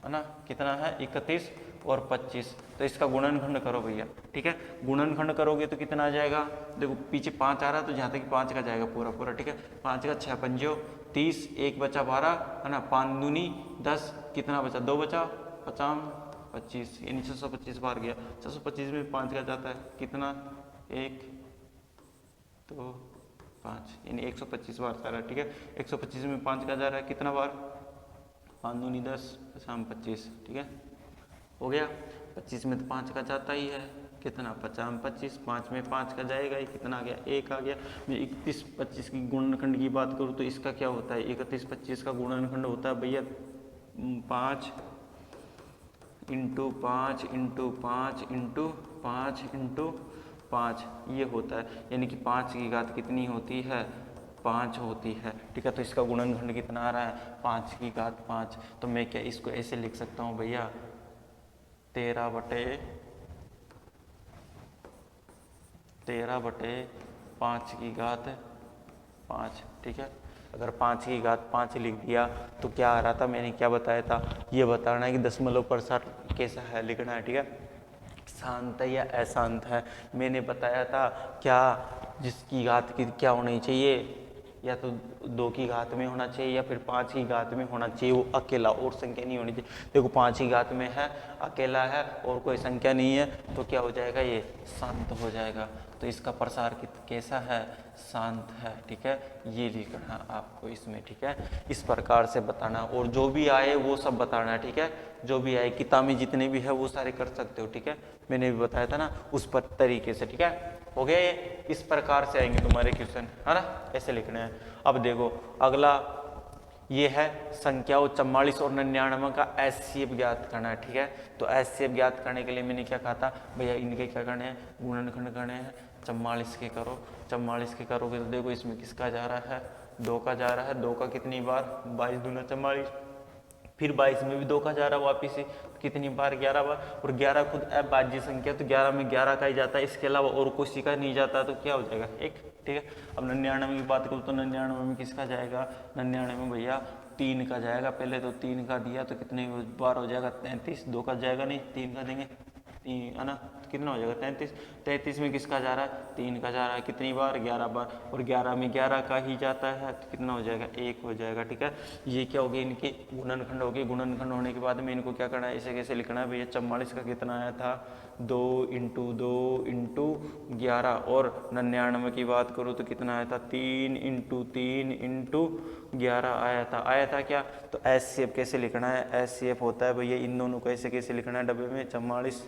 है ना, कितना है, 31 और 25, तो इसका गुणनखंड करो भैया, ठीक है। गुणनखंड करोगे तो कितना आ जाएगा, देखो पीछे 5 आ रहा है तो जहाँ तक 5 का जाएगा पूरा पूरा, ठीक है। 5 का 6 पंजो 30, 1 बचा 12, है ना, 5 दूनी 10, कितना बचा, 2 बचा, 50 25, यानी 625 बार गया। 625 में 5 का जाता है कितना, 1 2 5, यानी 125 बार जा रहा है, ठीक है। 125 में 5 का जा रहा है कितना बार, 5 दूनी 10, 50 25, ठीक है, हो गया। 25 में तो 5 का जाता ही है, कितना, 50 25, 5 में 5 का जाएगा ही, कितना आ गया, 1 आ गया। मैं 31 25 की गुणनखंड की बात करूँ तो इसका क्या होता है, 31 25 का गुणनखंड होता है भैया 5 इंटू 5 इंटू 5 इंटू 5 इंटू 5, ये होता है, यानी कि 5 की घात कितनी होती है, 5 होती है, ठीक है। तो इसका गुणनखंड कितना आ रहा है, 5 की घात 5। तो मैं क्या इसको ऐसे लिख सकता हूँ भैया, 13 बटे 5 की घात 5, ठीक है। अगर 5 की घात 5 लिख दिया तो क्या आ रहा था, मैंने क्या बताया था, ये बताना है कि दशमलव प्रसार कैसा है लिखना है, ठीक है, शांत है या अशांत है। मैंने बताया था क्या, जिसकी घात की क्या होनी चाहिए, या तो 2 की घात में होना चाहिए या फिर 5 की घात में होना चाहिए, वो अकेला, और संख्या नहीं होनी चाहिए। देखो 5 की घात में है, अकेला है और कोई संख्या नहीं है, तो क्या हो जाएगा, ये शांत हो जाएगा। तो इसका प्रसार कैसा है, शांत है, ठीक है, ये लिखना आपको इसमें, ठीक है। इस प्रकार से बताना, और जो भी आए वो सब बताना है, ठीक है। जो भी आए किताब में जितने भी है वो सारे कर सकते हो, ठीक है, मैंने भी बताया था ना उस पर तरीके से, ठीक है, हो गया। ये इस प्रकार से आएंगे तुम्हारे क्वेश्चन, है ना, ऐसे लिखने हैं। अब देखो अगला ये है संख्याओं 44 और 99 का HCF ज्ञात करना है, ठीक है। तो HCF ज्ञात करने के लिए मैंने क्या कहा था भैया, इनके क्या करने हैं, गुणनखंड करने हैं। 44 के करो, 44 के करोगे तो देखो इसमें किसका जा रहा है, 2 का जा रहा है, 2 का कितनी बार, 22 दूना 44, फिर 22 में भी 2 का जा रहा है वापिस से, कितनी बार, 11 बार, और 11 खुद अभाज्य संख्या, तो 11 में 11 का ही जाता है, इसके अलावा और किसी का नहीं जाता, तो क्या हो जाएगा, 1, ठीक है। अब 99 की बात करूँ तो 99 में किसका जाएगा, 99 में भैया 3 का जाएगा, पहले तो 3 का दिया तो कितने बार हो जाएगा, 33, 2 का जाएगा नहीं, 3 का देंगे, 3, है ना, कितना हो जाएगा, 33, 33 में किसका जा रहा है, 3 का जा रहा है, कितनी बार, 11 बार, और 11 में 11 का ही जाता है, तो कितना हो जाएगा, 1 हो जाएगा, ठीक है। ये क्या हो गया, इनके गुणनखंड हो गए। गुणनखंड होने के बाद में इनको क्या करना है, इसे कैसे लिखना है भैया, 44 का कितना आया था, 2 इंटू 2 इंटू 11, और 99 की बात करूँ तो कितना आया था, 3 इंटू 3 इंटू 11 आया था क्या। तो HCF कैसे लिखना है, HCF होता है भैया इन दोनों को ऐसे कैसे लिखना है, डब्बे में 44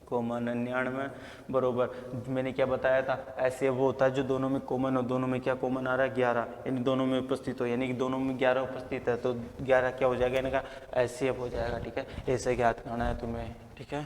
कॉमन 99 बरोबर, मैंने क्या बताया था, ऐसे वो होता है जो दोनों में कॉमन हो, दोनों में क्या कॉमन आ रहा है, 11, यानी दोनों में उपस्थित हो, यानी कि दोनों में 11 उपस्थित है, तो 11 क्या हो जाएगा, इनका HCF हो जाएगा, ठीक है। ऐसे ज्ञात करना है तुम्हें, ठीक है।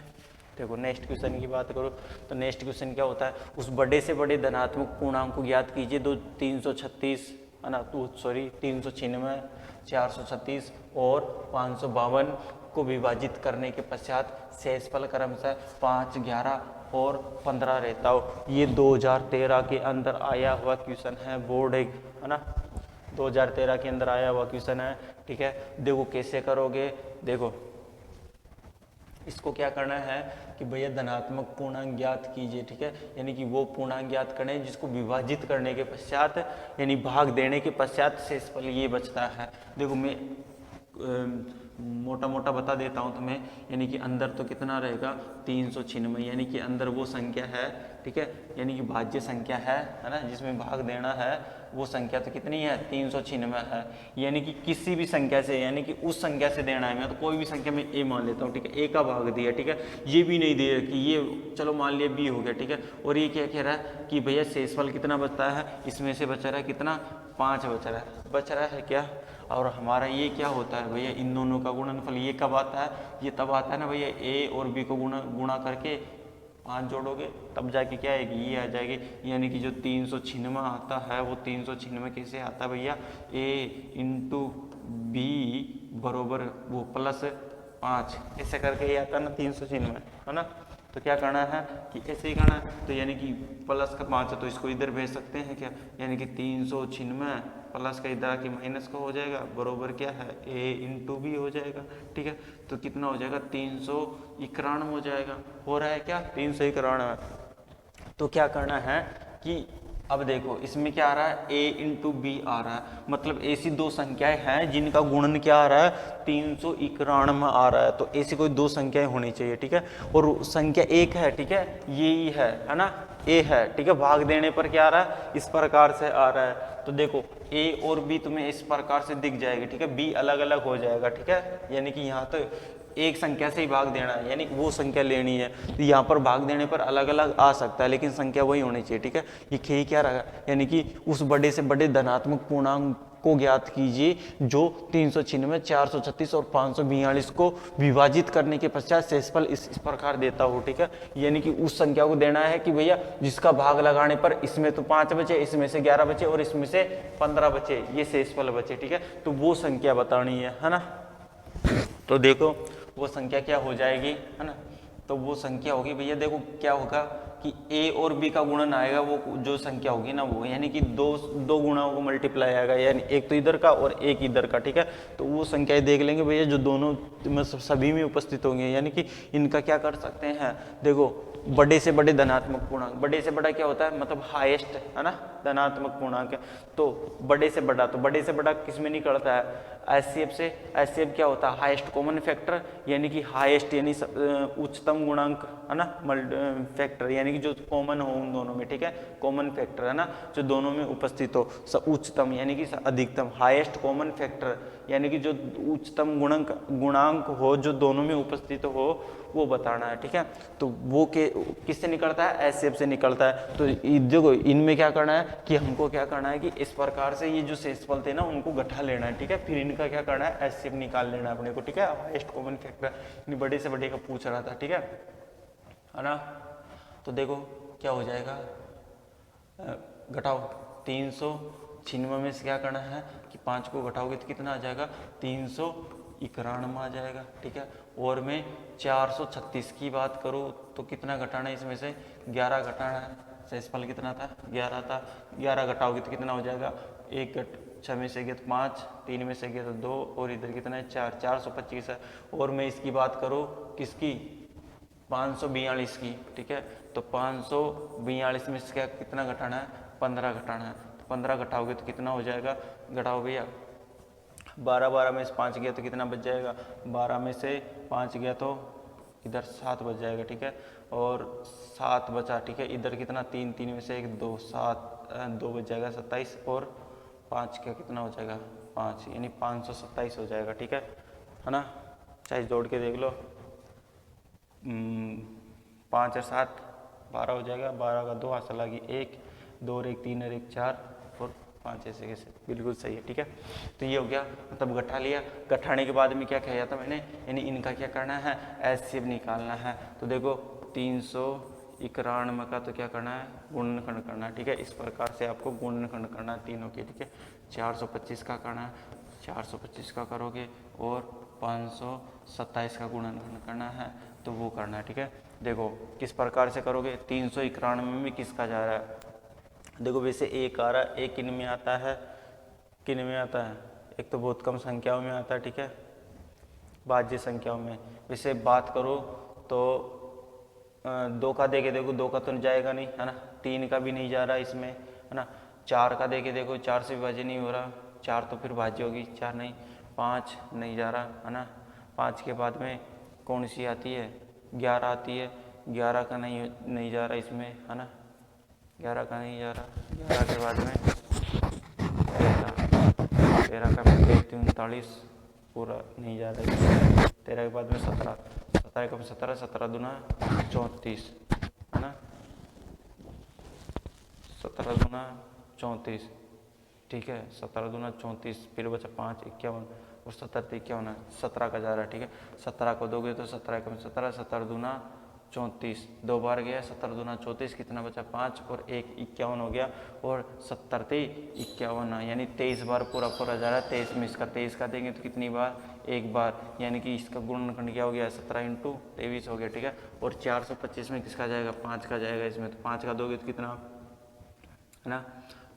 देखो नेक्स्ट क्वेश्चन की बात करो तो नेक्स्ट क्वेश्चन क्या होता है, उस बड़े से बड़े धनात्मक पूर्णांक को ज्ञात कीजिए। 336 है ना, तो सॉरी 396, 436 और 552 को विभाजित करने के पश्चात शेषफल क्रमशः 5, 11 और 15 रहता हो। ये 2013 के अंदर आया हुआ क्वेश्चन है, बोर्ड है ना, 2013 के अंदर आया हुआ क्वेश्चन है, ठीक है। देखो कैसे करोगे, देखो इसको क्या करना है कि भैया धनात्मक पूर्णांक ज्ञात कीजिए, ठीक है। यानी कि वो पूर्णांक ज्ञात करें जिसको विभाजित करने के पश्चात यानी भाग देने के पश्चात शेषफल ये बचता है। देखो मैं मोटा मोटा बता देता हूँ तुम्हें, यानी कि अंदर तो कितना रहेगा 396, यानी कि अंदर वो संख्या है, ठीक है, यानी कि भाज्य संख्या है ना, जिसमें भाग देना है वो संख्या तो कितनी है 396 है। यानी कि किसी भी संख्या से, यानी कि उस संख्या से देना है, मैं तो कोई भी संख्या में ए मान लेता हूँ, ठीक है, ए का भाग दिया, ठीक है, ये भी नहीं दिया कि ये चलो मान लिया बी हो गया, ठीक है। और ये क्या कह रहा है कि भैया शेषफल कितना बचता है, इसमें से बच रहा है कितना 5 बच रहा है क्या। और हमारा ये क्या होता है भैया, इन दोनों का गुणनफल ये कब आता है, ये तब आता है ना भैया ए और बी को गुणा करके 5 जोड़ोगे तब जाके क्या आएगी, ये आ जाएगी। यानी कि जो 396 आता है वो 396 कैसे आता है भैया, ए इंटू बी बरोबर वो प्लस 5 ऐसे करके ये आता है ना 396, है ना। तो क्या करना है कि ऐसे ही करना है, तो यानी कि प्लस का 5 है तो इसको इधर भेज सकते हैं क्या, यानी कि 396 प्लस का इधर आके माइनस का हो जाएगा, बरोबर क्या है ए इंटू बी हो जाएगा, ठीक है। तो कितना हो जाएगा 391 हो जाएगा, हो रहा है क्या 391। तो क्या करना है कि अब देखो इसमें क्या आ रहा है a इंटू बी आ रहा है, मतलब ऐसी दो संख्याएं हैं जिनका गुणन क्या आ रहा है 391 आ रहा है। तो ऐसी कोई दो संख्याएं होनी चाहिए, ठीक है। और संख्या एक है, ठीक है, ये ही है ना, a है, ठीक है। भाग देने पर क्या आ रहा है इस प्रकार से आ रहा है। तो देखो a और b तुम्हें इस प्रकार से दिख जाएगी, ठीक है, b अलग अलग हो जाएगा, ठीक है। यानी कि यहाँ तो एक संख्या से ही भाग देना है, यानी वो संख्या लेनी है, तो यहाँ पर भाग देने पर अलग अलग आ सकता है लेकिन संख्या वही होनी चाहिए, ठीक है। ये खे क्या रहा, यानी कि उस बड़े से बड़े धनात्मक पूर्णांक को ज्ञात कीजिए जो 396, 436 और 542 को विभाजित करने के पश्चात शेषफल इस प्रकार देता हो, ठीक है। यानी कि उस संख्या को देना है कि भैया जिसका भाग लगाने पर इसमें तो 5 बचे, इसमें से 11 बचे और इसमें से 15 बचे, ये शेषफल बचे, ठीक है। तो वो संख्या बतानी है ना। तो देखो वो संख्या क्या हो जाएगी, है ना। तो वो संख्या होगी भैया, देखो क्या होगा कि a और b का गुणन आएगा, वो जो संख्या होगी ना वो, यानी कि दो गुणाओं को मल्टीप्लाई आएगा, यानी एक तो इधर का और एक इधर का, ठीक है। तो वो संख्याएं देख लेंगे भैया जो दोनों सभी में उपस्थित होंगे, यानी कि इनका क्या कर सकते हैं, देखो बड़े से बड़े धनात्मक पूर्णांक, बड़े से बड़ा क्या होता है मतलब हाईएस्ट, है ना, धनात्मक पूर्णांक है। तो बड़े से बड़ा किस में निकलता है एचसीएफ से। एचसीएफ क्या होता है हाईएस्ट कॉमन फैक्टर, यानी कि हाईएस्ट यानी उच्चतम गुणांक, है ना, फैक्टर यानी कि जो कॉमन हो उन दोनों में, ठीक है, कॉमन फैक्टर, है ना, जो दोनों में उपस्थित हो। उच्चतम यानी कि अधिकतम, हाईएस्ट कॉमन फैक्टर यानी कि जो उच्चतम गुणांक हो जो दोनों में उपस्थित हो वो बताना है, ठीक है। तो वो किससे निकलता है एचसीएफ से निकलता है। तो देखो इनमें क्या करना है कि हमको क्या करना है कि इस प्रकार से ये जो शेषफल थे ना उनको गठा लेना है, ठीक है। फिर इनका क्या करना है एचसीएफ निकाल लेना है अपने को, ठीक है। हाईएस्ट कॉमन फैक्टर बड़े से बड़े का पूछ रहा था, ठीक है ना। तो देखो क्या हो जाएगा, घटाओ 396 में से क्या करना है कि 5 को घटाओगे तो कितना आ जाएगा 391 आ जाएगा, ठीक है। और मैं 436 की बात करूँ तो कितना घटाना है इसमें से 11 घटाना है। शेषफल कितना था 11 था, 11 घटाओगे तो कितना हो जाएगा 6 में से गया तो 5, 3 में से गया तो 2 और इधर कितना है 4, 425 है। और मैं इसकी बात करूँ किसकी 542 की, ठीक है। तो 542 में से क्या कितना घटाना है 15 घटाना है। तो 15 घटाओगे तो कितना हो जाएगा, घटाओ भैया 12 में से 5 गया तो कितना बच जाएगा, 12 में से 5 गया तो इधर 7 बच जाएगा, ठीक है। और 7 बचा, ठीक है। इधर कितना 3 में से 1 2 7 2 बच जाएगा 27 और 5 का कितना हो जाएगा 5, यानी 527 हो जाएगा, ठीक है ना। चाहे जोड़ के देख लो 5 और 7 12 हो जाएगा, 12 का 2 हाथ लगी 1 2 और 1 3 और 1 4 और 5 ऐसे कैसे, बिल्कुल सही है, ठीक है। तो ये हो गया, मतलब गठा लिया। गठाने के बाद में क्या कहा था मैंने, यानी इनका क्या करना है एचसीएफ निकालना है। तो देखो 391 का तो क्या करना है गुणनखंड करना है, ठीक है। इस प्रकार से आपको गुणनखंड करना है तीनों के, ठीक है। 425 का करना है, 425 का करोगे और 527 का गुणनखंड करना है तो वो करना है, ठीक है। देखो किस प्रकार से करोगे, 391 में किसका जा रहा है, देखो वैसे एक आ रहा है, एक किन में आता है, किन में आता है, एक तो बहुत कम संख्याओं में आता है, ठीक है, भाज्य संख्याओं में। वैसे बात करो तो 2 का देके देखो, 2 का तो जाएगा नहीं है ना, 3 का भी नहीं जा रहा इसमें है ना, 4 का देके देखो, 4 से विभाज्य नहीं हो रहा, 4 तो फिर भाज्य होगी, 4 नहीं, 5 नहीं जा रहा है ना, 5 के बाद में कौन सी आती है, 11 आती है, 11 का नहीं जा रहा इसमें है ना, 11 का नहीं जा रहा, 11 के बाद में 13 का 39 पूरा नहीं जा रहा है, 13 के बाद में 17, 17 का 17, 17 दूना 34 है ना, 17 दूना 34, ठीक है, 17 दूना 34, फिर बचा 5 51 और 17 51, 17 का जा रहा है, ठीक है, 17 को दोगे तो 17 का 17, 17 दूना 34, 2 बार गया, 17 दूना 34, कितना बचा 5 और 1 51 हो गया, और 70 × 51 यानी 23 बार पूरा पूरा जा रहा है, 23 में इसका 23 का देंगे तो कितनी बार, एक बार, यानी कि इसका गुणनखंड क्या हो गया, 17 × 23 हो गया, ठीक है। और 425 में किसका जाएगा, 5 का जाएगा इसमें, तो 5 का दोगे तो कितना है ना,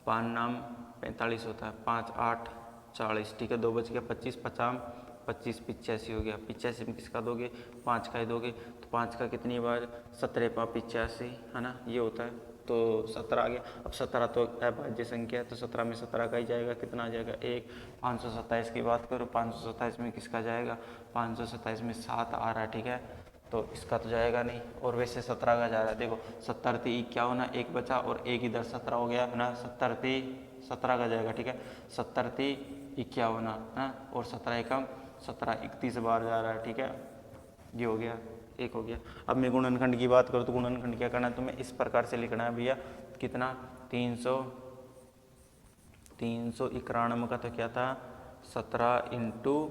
5 नाम 45 होता है, 5 8 40, ठीक है, 2 बच गया 25, 50 25 85 हो गया, 85 में किसका दोगे, 5 का ही दोगे, तो 5 का कितनी बार, 17 × 5 85 है ना, ये होता है, तो 17 आ गया। अब 17 तो अभाज्य संख्या है, तो 17 में 17 का ही जाएगा, कितना आ जाएगा 1। 527 की बात करो, 527 में किसका जाएगा, 527 में 7 आ रहा है, ठीक है, तो इसका तो जाएगा नहीं, और वैसे 17 का जा रहा है, देखो 70 × 51, एक बचा और एक इधर 17 हो गया है ना, 70 × 17 का जाएगा, ठीक है, 70 × 51 है, और 17 एकम 17 31 बार जा रहा है, ठीक है, ये हो गया, एक हो गया। अब मैं गुणनखंड की बात करूँ तो गुणनखंड क्या करना है, तुम्हें इस प्रकार से लिखना है भैया, कितना 391 का तो क्या था, 17 ×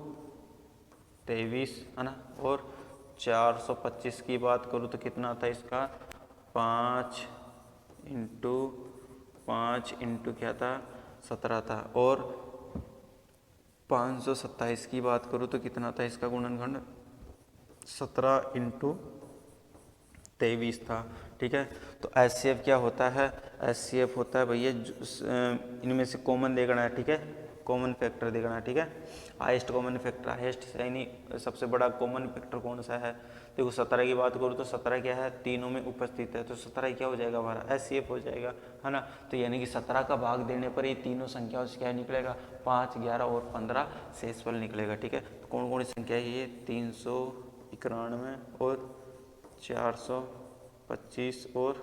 23 है ना, और 425 की बात करूँ तो कितना था इसका, 5 × 5 × क्या था, 17 था, और 527 की बात करूँ तो कितना था इसका गुणनखंड, 17 × 23 था, ठीक है। तो HCF क्या होता है, HCF होता है भैया इनमें से कॉमन देखना है, ठीक है, कॉमन फैक्टर देखना है, ठीक है, हाईएस्ट कॉमन फैक्टर, हाईएस्ट यानी सबसे बड़ा कॉमन फैक्टर कौन सा है, देखो 17 की बात करूँ तो 17 क्या है, तीनों में उपस्थित है, तो 17 क्या हो जाएगा हमारा, HCF हो जाएगा है ना, तो यानी कि 17 का भाग देने पर ये तीनों संख्याओं से क्या निकलेगा, 5 11 और 15 शेषफल निकलेगा, ठीक है। तो कौन कौन सी संख्या है ये, 391 और 425 और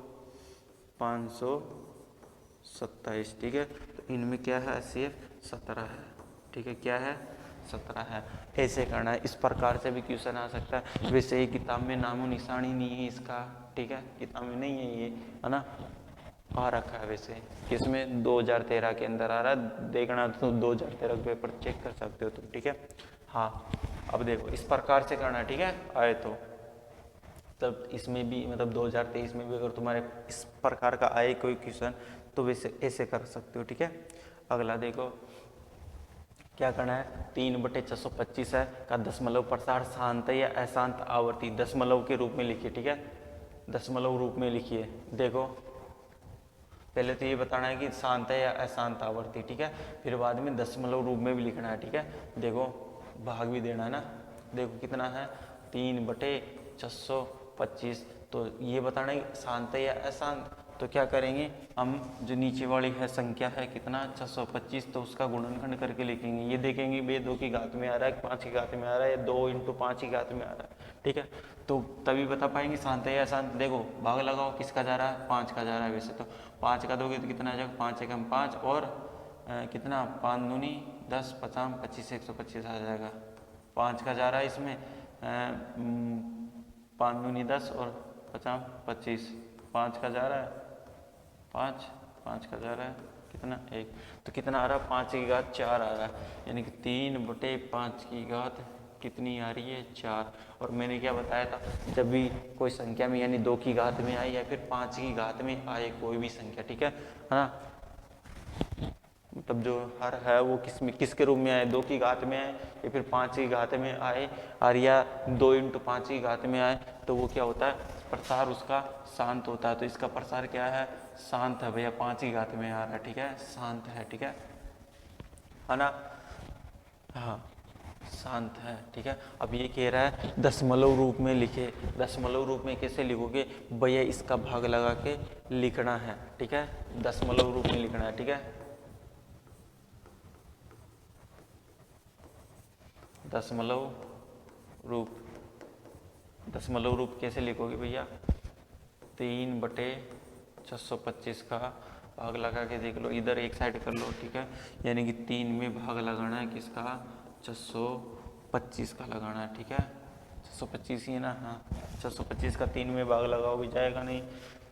527, ठीक है, तो इनमें क्या है, HCF 17 है, ठीक है, क्या है 17 है। ऐसे करना है, इस प्रकार से भी क्वेश्चन आ सकता है, वैसे ही किताब में नामो निशान ही नहीं है इसका, ठीक है, किताब में नहीं है ये है ना, आ रखा है वैसे, इसमें 2013 के अंदर आ रहा है, देखना तो 2013 पेपर चेक कर सकते हो तुम, ठीक है। हाँ अब देखो इस प्रकार से करना है, ठीक है, आए तो तब इसमें भी मतलब 2023 में भी अगर तुम्हारे इस प्रकार का आए कोई क्वेश्चन तो वैसे ऐसे कर सकते हो, ठीक है। अगला देखो क्या करना है, 3/625 है का दशमलव प्रसार शांत या अशांत आवर्ती दशमलव के रूप में लिखिए, ठीक है, दशमलव रूप में लिखिए। देखो पहले तो ये बताना है कि शांत है या अशांत आवर्ती, ठीक है, फिर बाद में दशमलव रूप में भी लिखना है, ठीक है। देखो भाग भी देना है ना, देखो कितना है 3/625, तो ये बताना है शांत है या अशांत, तो क्या करेंगे हम, जो नीचे वाली है संख्या है कितना 625, तो उसका गुणनखंड करके लिखेंगे, ये देखेंगे भाई 2 की घात में आ रहा है 5 की घात में आ रहा है या 2 × 5 की घात में आ रहा है, ठीक है, तो तभी बता पाएंगे शांत है या अशांत। देखो भाग लगाओ, किसका जा रहा है, 5 का जा रहा है, वैसे तो 5 का दोगे तो कितना आ जाएगा, 5 एकम 5 और कितना 5 दूनी 10 50 25 125 आ जाएगा, 5 का जा रहा है इसमें 5 दूनी 10 और 50 25, 5 का जा रहा है 5 का जा रहा है कितना 1, तो कितना आ रहा है 5 की घात 4 आ रहा है, यानी कि 3/5 की घात कितनी आ रही है 4। और मैंने क्या बताया था, जब भी कोई संख्या में यानी 2 की घात में आए या फिर 5 की घात में आए कोई भी संख्या, ठीक है ना, मतलब जो हर है वो किसके रूप में आए, 2 की घात में आए या फिर 5 की घात में आए, और या 2 × 5 की घात में आए, तो वो क्या होता है, प्रसार उसका शांत होता है। तो इसका प्रसार क्या है, शांत है भैया, 5 की घात में आ रहा है, ठीक है, शांत है, ठीक है ना। हाँ, शांत है, ठीक है। अब ये कह रहा है दशमलव रूप में लिखे। दशमलव रूप में कैसे लिखोगे भैया, इसका भाग लगा के लिखना है, ठीक है, दशमलव रूप में लिखना है, ठीक है। दशमलव रूप कैसे लिखोगे भैया, 3/625 का भाग लगा के देख लो, इधर एक साइड कर लो, ठीक है, यानी कि 3 में भाग लगाना है किसका, 625 का लगाना है, ठीक है, 625 ही है ना, हाँ, 625 का 3 में भाग लगाओगे, जाएगा नहीं,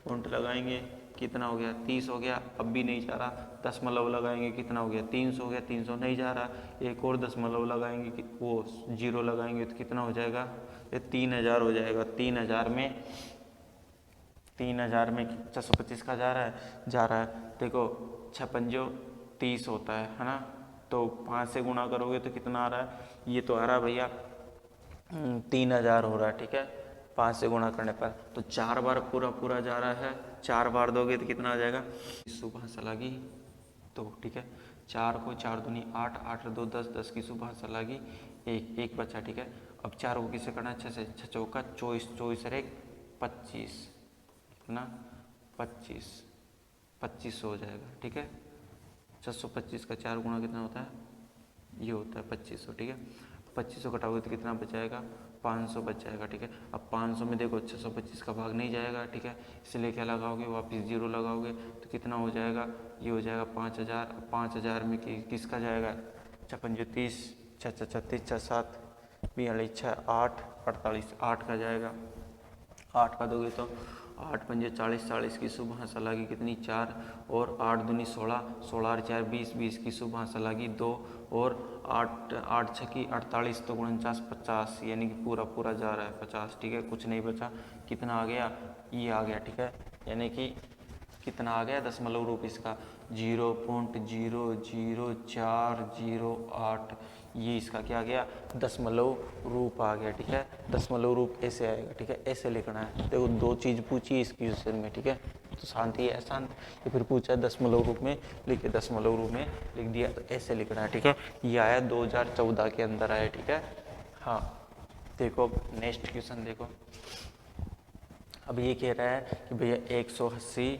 पॉइंट लगाएंगे, कितना हो गया, 30 हो गया, अब भी नहीं जा रहा, दशमलव लगाएंगे, कितना हो गया, 300 हो गया, 300 नहीं जा रहा, एक और दशमलव लगाएंगे, वो 0 लगाएंगे तो कितना हो जाएगा, ये 3000 हो जाएगा। 3000 में 625 का जा रहा है, देखो 6×5 = 30 होता है ना, तो 5 से गुणा करोगे तो कितना आ रहा है, ये तो आ रहा है भैया 3000 हो रहा है, ठीक है, 5 से गुणा करने पर, तो 4 बार पूरा जा रहा है, 4 बार दोगे तो कितना आ जाएगा, सुबह सलागी तो, ठीक है, 4 को 4 दूनी 8, 8 2 10, 10 की सुबह सलागी 1, 1 बचा, ठीक है। अब 4 को किसे करना है, 6 से, 6 चौका 24, 24 और 1 25, कितना 25 हो जाएगा, ठीक है। 625 का 4 गुणा कितना होता है, ये होता है 2500, ठीक है। 2500 घटाओगे तो कितना बच जाएगा, 500 बच जाएगा, ठीक है। अब 500 में देखो 625 का भाग नहीं जाएगा, ठीक है, इसलिए क्या लगाओगे, वापस 0 लगाओगे तो कितना हो जाएगा, ये हो जाएगा 5000। 5000 में किसका जाएगा, 56 6 36 6 7 42 6 8 48, 8 का जाएगा, 8 का दोगे तो 8 पंजे 40, 40 की सुबह सलागी कितनी 4, और 8 दूनी 16, 16 और 4 20, 20 की सुबह सलागी 2, और 8 8 6 की 48, तो 49 50, यानी कि पूरा जा रहा है 50, ठीक है, कुछ नहीं बचा, कितना आ गया, ये आ गया, ठीक है, यानी कि कितना आ गया दशमलव रूप इसका 0.00408, ये इसका क्या आ गया, दशमलव रूप आ गया, ठीक है। दशमलव रूप ऐसे आएगा, ठीक है, ऐसे लिखना है। देखो 2 चीज़ पूछी इस क्वेश्चन में, ठीक है, तो शांति है अशांत, या फिर पूछा है दशमलव रूप में लिखे, दशमलव रूप में लिख दिया, तो ऐसे लिखना है, ठीक है। ये आया 2014 के अंदर आया, ठीक है। हाँ, देखो नेक्स्ट क्वेश्चन देखो, अब ये कह रहा है कि भैया 180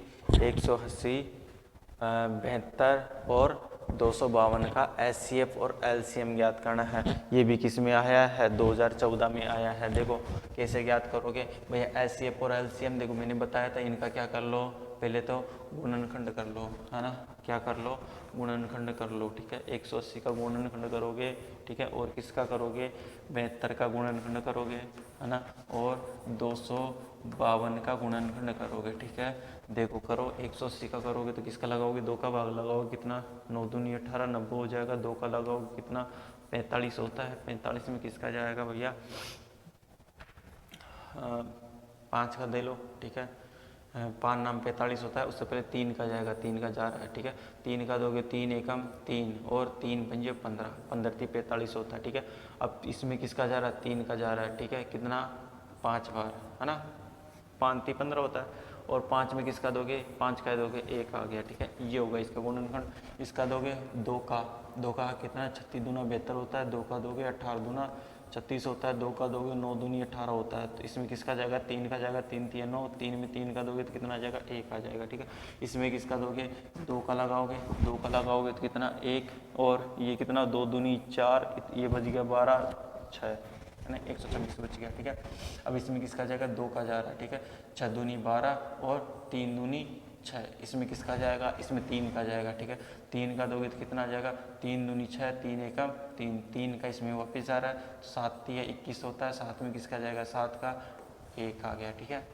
72 और 252 का HCF और LCM ज्ञात करना है। ये भी किस में आया है, 2014 में आया है। देखो कैसे ज्ञात करोगे भैया, HCF और LCM, देखो मैंने बताया था, इनका क्या कर लो, पहले तो गुणनखंड कर लो, है ना, क्या कर लो, गुणनखंड कर लो, ठीक है। 180 का गुणनखंड करोगे, ठीक है, और किसका करोगे, 72 का गुणनखंड करोगे, है ना, और 252 का गुणनखंड करोगे, ठीक है। देखो करो, 180 का करोगे तो किसका लगाओगे, 2 का भाग लगाओगे, कितना 9 दूनी 18, 90 हो जाएगा, 2 का लगाओगे कितना 45 होता है, 45 में किसका जाएगा भैया, 5 का दे लो, ठीक है, 5 नाम 45 होता है, उससे पहले 3 का जाएगा, 3 का जा रहा है, ठीक है, 3 का दोगे 3 एकम 3, और 3 पंजे 15, 15 थी 45 होता है, ठीक है। अब इसमें किसका जा रहा है, 3 का जा रहा है, ठीक है, कितना 5 बार, है ना, 5 थी 15 होता है, और 5 में किसका दोगे, 5 का दोगे 1 आ गया, ठीक है, ये होगा इसका गुणनखंड। इसका दोगे 2 का कितना 36 दूना 72 होता है, 2 का दोगे 18 दूना 36 होता है, 2 का दोगे 9 दूनी 18 होता है, तो इसमें किसका जाएगा, 3 का जाएगा, 3 3 9, 3 में 3 का दोगे तो कितना आ जाएगा, 1 आ जाएगा, ठीक है। इसमें किसका दोगे, 2 का लगाओगे, 2 का लगाओगे तो कितना 1, और ये कितना 2 दूनी 4, ये बच गया 12 6, है ना, 126 बच गया, ठीक है। अब इसमें किसका जाएगा, 2 का जा रहा है, ठीक है, 6 दूनी 12 और 3 दूनी 6, इसमें किसका जाएगा, इसमें 3 का जाएगा, ठीक है। 3 का दोगे तो कितना आ जाएगा, 3 दूनी 6, 3 एकम 3, 3 का इसमें वापस आ रहा है, तो 7 या 21 होता है, 7 में किसका जाएगा, 7 का 1 आ गया, ठीक है।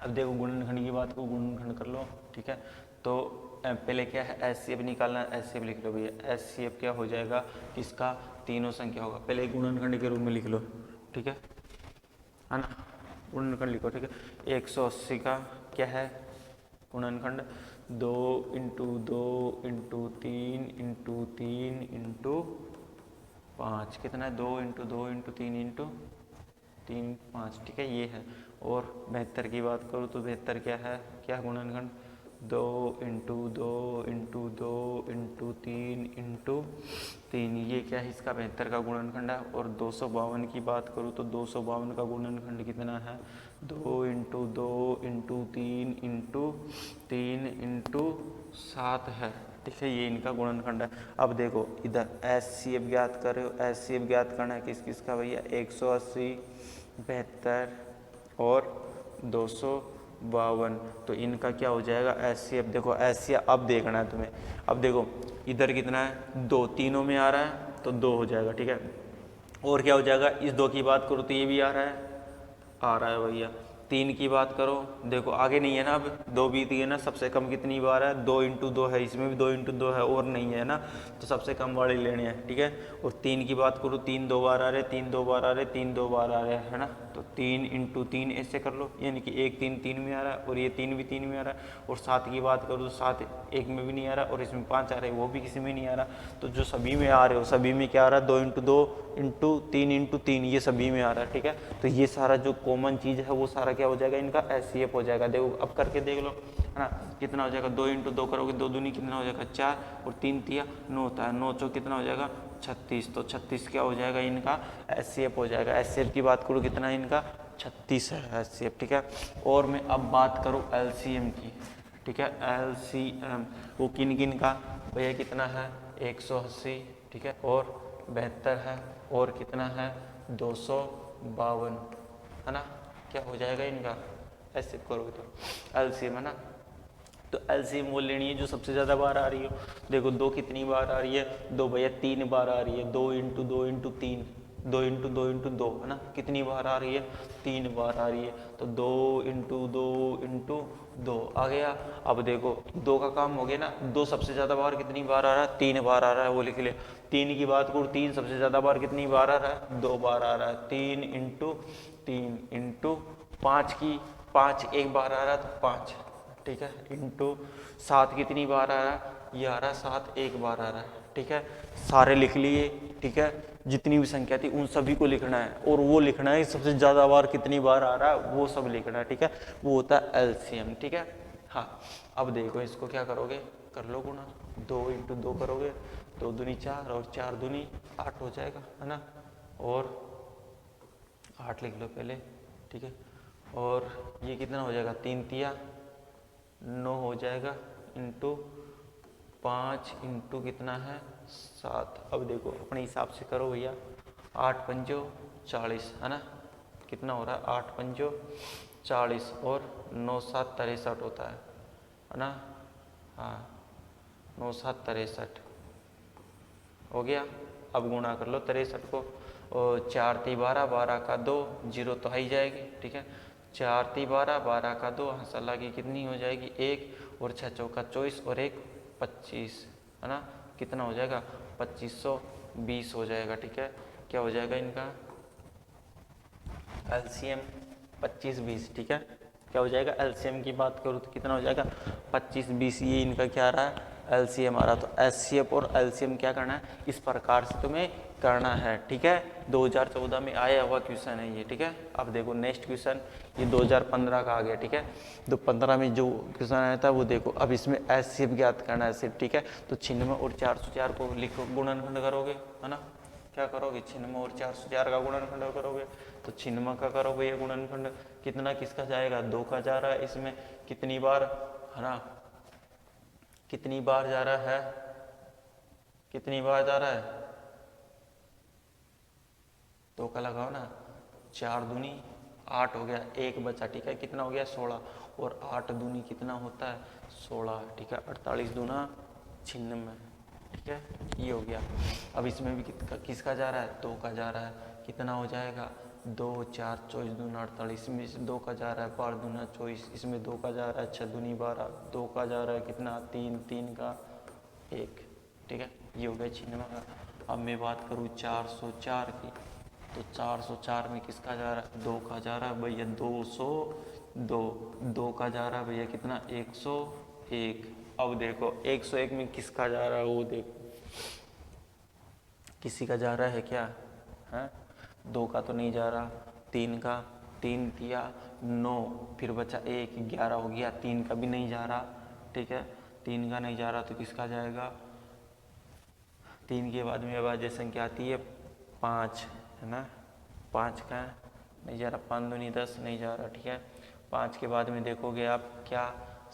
अब देखो गुणनखंड की बात को गुणनखंड कर लो, ठीक है। तो पहले क्या है, HCF निकालना है, HCF लिख लो भैया, HCF क्या हो जाएगा, किसका, तीनों संख्या होगा, पहले गुणनखंड के रूप में लिख लो, ठीक है ना, गुणनखंड लिखो, ठीक है। 180 का क्या है गुणनखंड, 2 इंटू 2 इंटू 3 इंटू 3 इंटू 5 कितना है, 2 इंटू 2 इंटू 3 इंटू 3 5, ठीक है ये है। और 72 की बात करूँ तो 72 क्या है, क्या गुणनखंड, 2 इंटू 2 इंटू 2 इंटू 3 इंटू 3, ये क्या है इसका 72 का गुणनखंड है। और 252 की बात करूँ तो 252 का गुणनखंड कितना है, 2 इंटू 2 इंटू 3 इंटू 3 इंटू 7 है, ठीक है ये इनका गुणनखंड है। अब देखो इधर HCF ज्ञात कर रहे हो, HCF ज्ञात करना है किस किस का भैया, 180 72 और 252, तो इनका क्या हो जाएगा HCF। देखो HCF अब देखना है तुम्हें, अब देखो इधर कितना है, 2 तीनों में आ रहा है तो 2 हो जाएगा, ठीक है। और क्या हो जाएगा, इस 2 की बात करो तो ये भी आ रहा है भैया। 3 की बात करो, देखो आगे नहीं है ना, अब 2 बीत गई है ना, सबसे कम कितनी बार है, 2 इंटू 2 है, इसमें भी 2 इंटू 2 है और नहीं है ना, तो सबसे कम वाले लेने हैं, ठीक है। और 3 की बात करूँ, 3 2 बार आ रहे, 3 2 बार आ रहे, 3 2 बार आ रहे है ना, तो 3 इंटू 3 ऐसे कर लो, यानी कि 1 3 3 में आ रहा है और ये 3 भी 3 में आ रहा है। और 7 की बात करूँ तो 7 1 में भी नहीं आ रहा और इसमें 5 आ रहे हैं, वो भी किसी में नहीं आ रहा। तो जो सभी में आ रहे हो, सभी में क्या आ रहा है, 2 इंटू 2 इंटू 3 ये सभी में आ रहा है, ठीक है। तो ये सारा जो कॉमन चीज़ है वो सारा क्या हो जाएगा, इनका HCF हो जाएगा। देखो अब करके देख लो, है ना, कितना हो जाएगा, 2 इंटू 2 करोगे, 2 दूनी कितना हो जाएगा 4 और 3 तिया 9 होता है, 9 चौक कितना हो जाएगा 36, तो 36 क्या हो जाएगा इनका HCF हो जाएगा। HCF की बात करूँ कितना है इनका 36 है HCF, ठीक है। और मैं अब बात करूँ LCM की, ठीक है, LCM वो किन किन का भैया कितना है 180, ठीक है, और 72 है और कितना है 252, है ना, क्या हो जाएगा इनका ऐसे करोगे तो LCM, है ना। तो LCM वो लेनी है जो सबसे ज़्यादा बार आ रही हो। देखो 2 कितनी बार आ रही है, 2 भैया 3 बार आ रही है, 2 इंटू 2 इंटू 3, 2 इंटू 2 इंटू 2, है ना, कितनी बार आ रही है 3 बार आ रही है, तो 2 इंटू 2 इंटू 2 आ गया। अब देखो 2 का काम हो गया ना, 2 सबसे ज़्यादा बार कितनी बार आ रहा है, 3 बार आ रहा है, वो लिख ले। 3 की बात करूँ, 3 सबसे ज़्यादा बार कितनी बार आ रहा है, 2 बार आ रहा है, 3 इंटू 3 इंटू 5 की 5 एक बार आ रहा है तो 5, ठीक है, इंटू 7 कितनी बार आ रहा है, ये आ रहा है 7 एक बार आ रहा है, ठीक है। सारे लिख लिए, ठीक है, जितनी भी संख्या थी उन सभी को लिखना है और वो लिखना है सबसे ज़्यादा बार कितनी बार आ रहा है वो सब लिखना है, ठीक है, वो होता है LCM, ठीक है। हाँ अब देखो इसको क्या करोगे, कर लो गुणा, 2 इंटू 2 करोगे, 2 दूनी 4 और 4 दूनी 8 हो जाएगा, है ना, और 8 लिख लो पहले, ठीक है। और ये कितना हो जाएगा, 3 तिया 9 हो जाएगा, इंटू 5 इंटू कितना है 7। अब देखो अपने हिसाब से करो भैया, 8 पंजो 40, है ना, कितना हो रहा है 8 पंजो 40 और 9 7 63 होता है ना, हाँ 9 7 63 हो गया। अब गुणा कर लो 63 को, और 4 ती 12 12 का 2 जीरो तो आ ही जाएगी, ठीक है, 4 ती 12 12 का 2 हंसला की कितनी हो जाएगी 1 और 6 चौका 24 और 1 25, है ना, कितना हो जाएगा 2520 हो जाएगा, ठीक है। क्या हो जाएगा इनका LCM 25 20, ठीक है, क्या हो जाएगा LCM की बात करूँ तो कितना हो जाएगा 25 20, ये इनका क्या आ रहा है LCM आ रहा। तो HCF और LCM क्या करना है इस प्रकार से तुम्हें करना है, ठीक है, 2014 में आया हुआ क्वेश्चन है ये, ठीक है। अब देखो नेक्स्ट क्वेश्चन ये 2015 का आ गया, ठीक है, तो 15 में जो क्वेश्चन आया था वो देखो। अब इसमें HCF ज्ञात करना है सिर्फ, ठीक है, तो 96 और 404 को लिखो, गुणनखंड करोगे, है ना, क्या करोगे 96 और 404 का गुणनखंड करोगे, तो 96 का करोगे ये गुणनखंड, कितना किसका जाएगा 2 का जा रहा है, इसमें कितनी बार, है ना, कितनी बार जा रहा है, कितनी बार जा रहा है 2 का लगाओ ना, 4 दूनी 8 हो गया, 1 बचा, ठीक है, कितना हो गया 16 और 8 दूनी कितना होता है 16, ठीक है, 48 दूना 96, ठीक है, ये हो गया। अब इसमें भी किसका जा रहा है 2 का जा रहा है, कितना हो जाएगा 2 4 24 दूना 48, इसमें से 2 का जा रहा है 12 दूना 24, इसमें 2 का जा रहा है 6 दूनी 12, 2 का जा रहा है कितना 3 3 का 1, ठीक है, ये हो गया 96 का। अब मैं बात करूँ 404 की, तो 404 में किसका जा रहा है 2 का जा रहा है भैया 202, 2 का जा रहा है भैया कितना 100, 1। अब देखो 101 में किसका जा रहा है वो देखो, किसी का जा रहा है क्या है? 2 का तो नहीं जा रहा, 3 का, 3 दिया 9, फिर बचा 1, 11 हो गया, 3 का भी नहीं जा रहा, ठीक है, 3 का नहीं जा रहा तो किसका जाएगा? 3 के बाद में अभाज्य संख्या आती है 5, है ना, 5 का नहीं जा रहा, 5 दूनी 10 नहीं जा रहा, ठीक है। 5 के बाद में देखोगे आप क्या?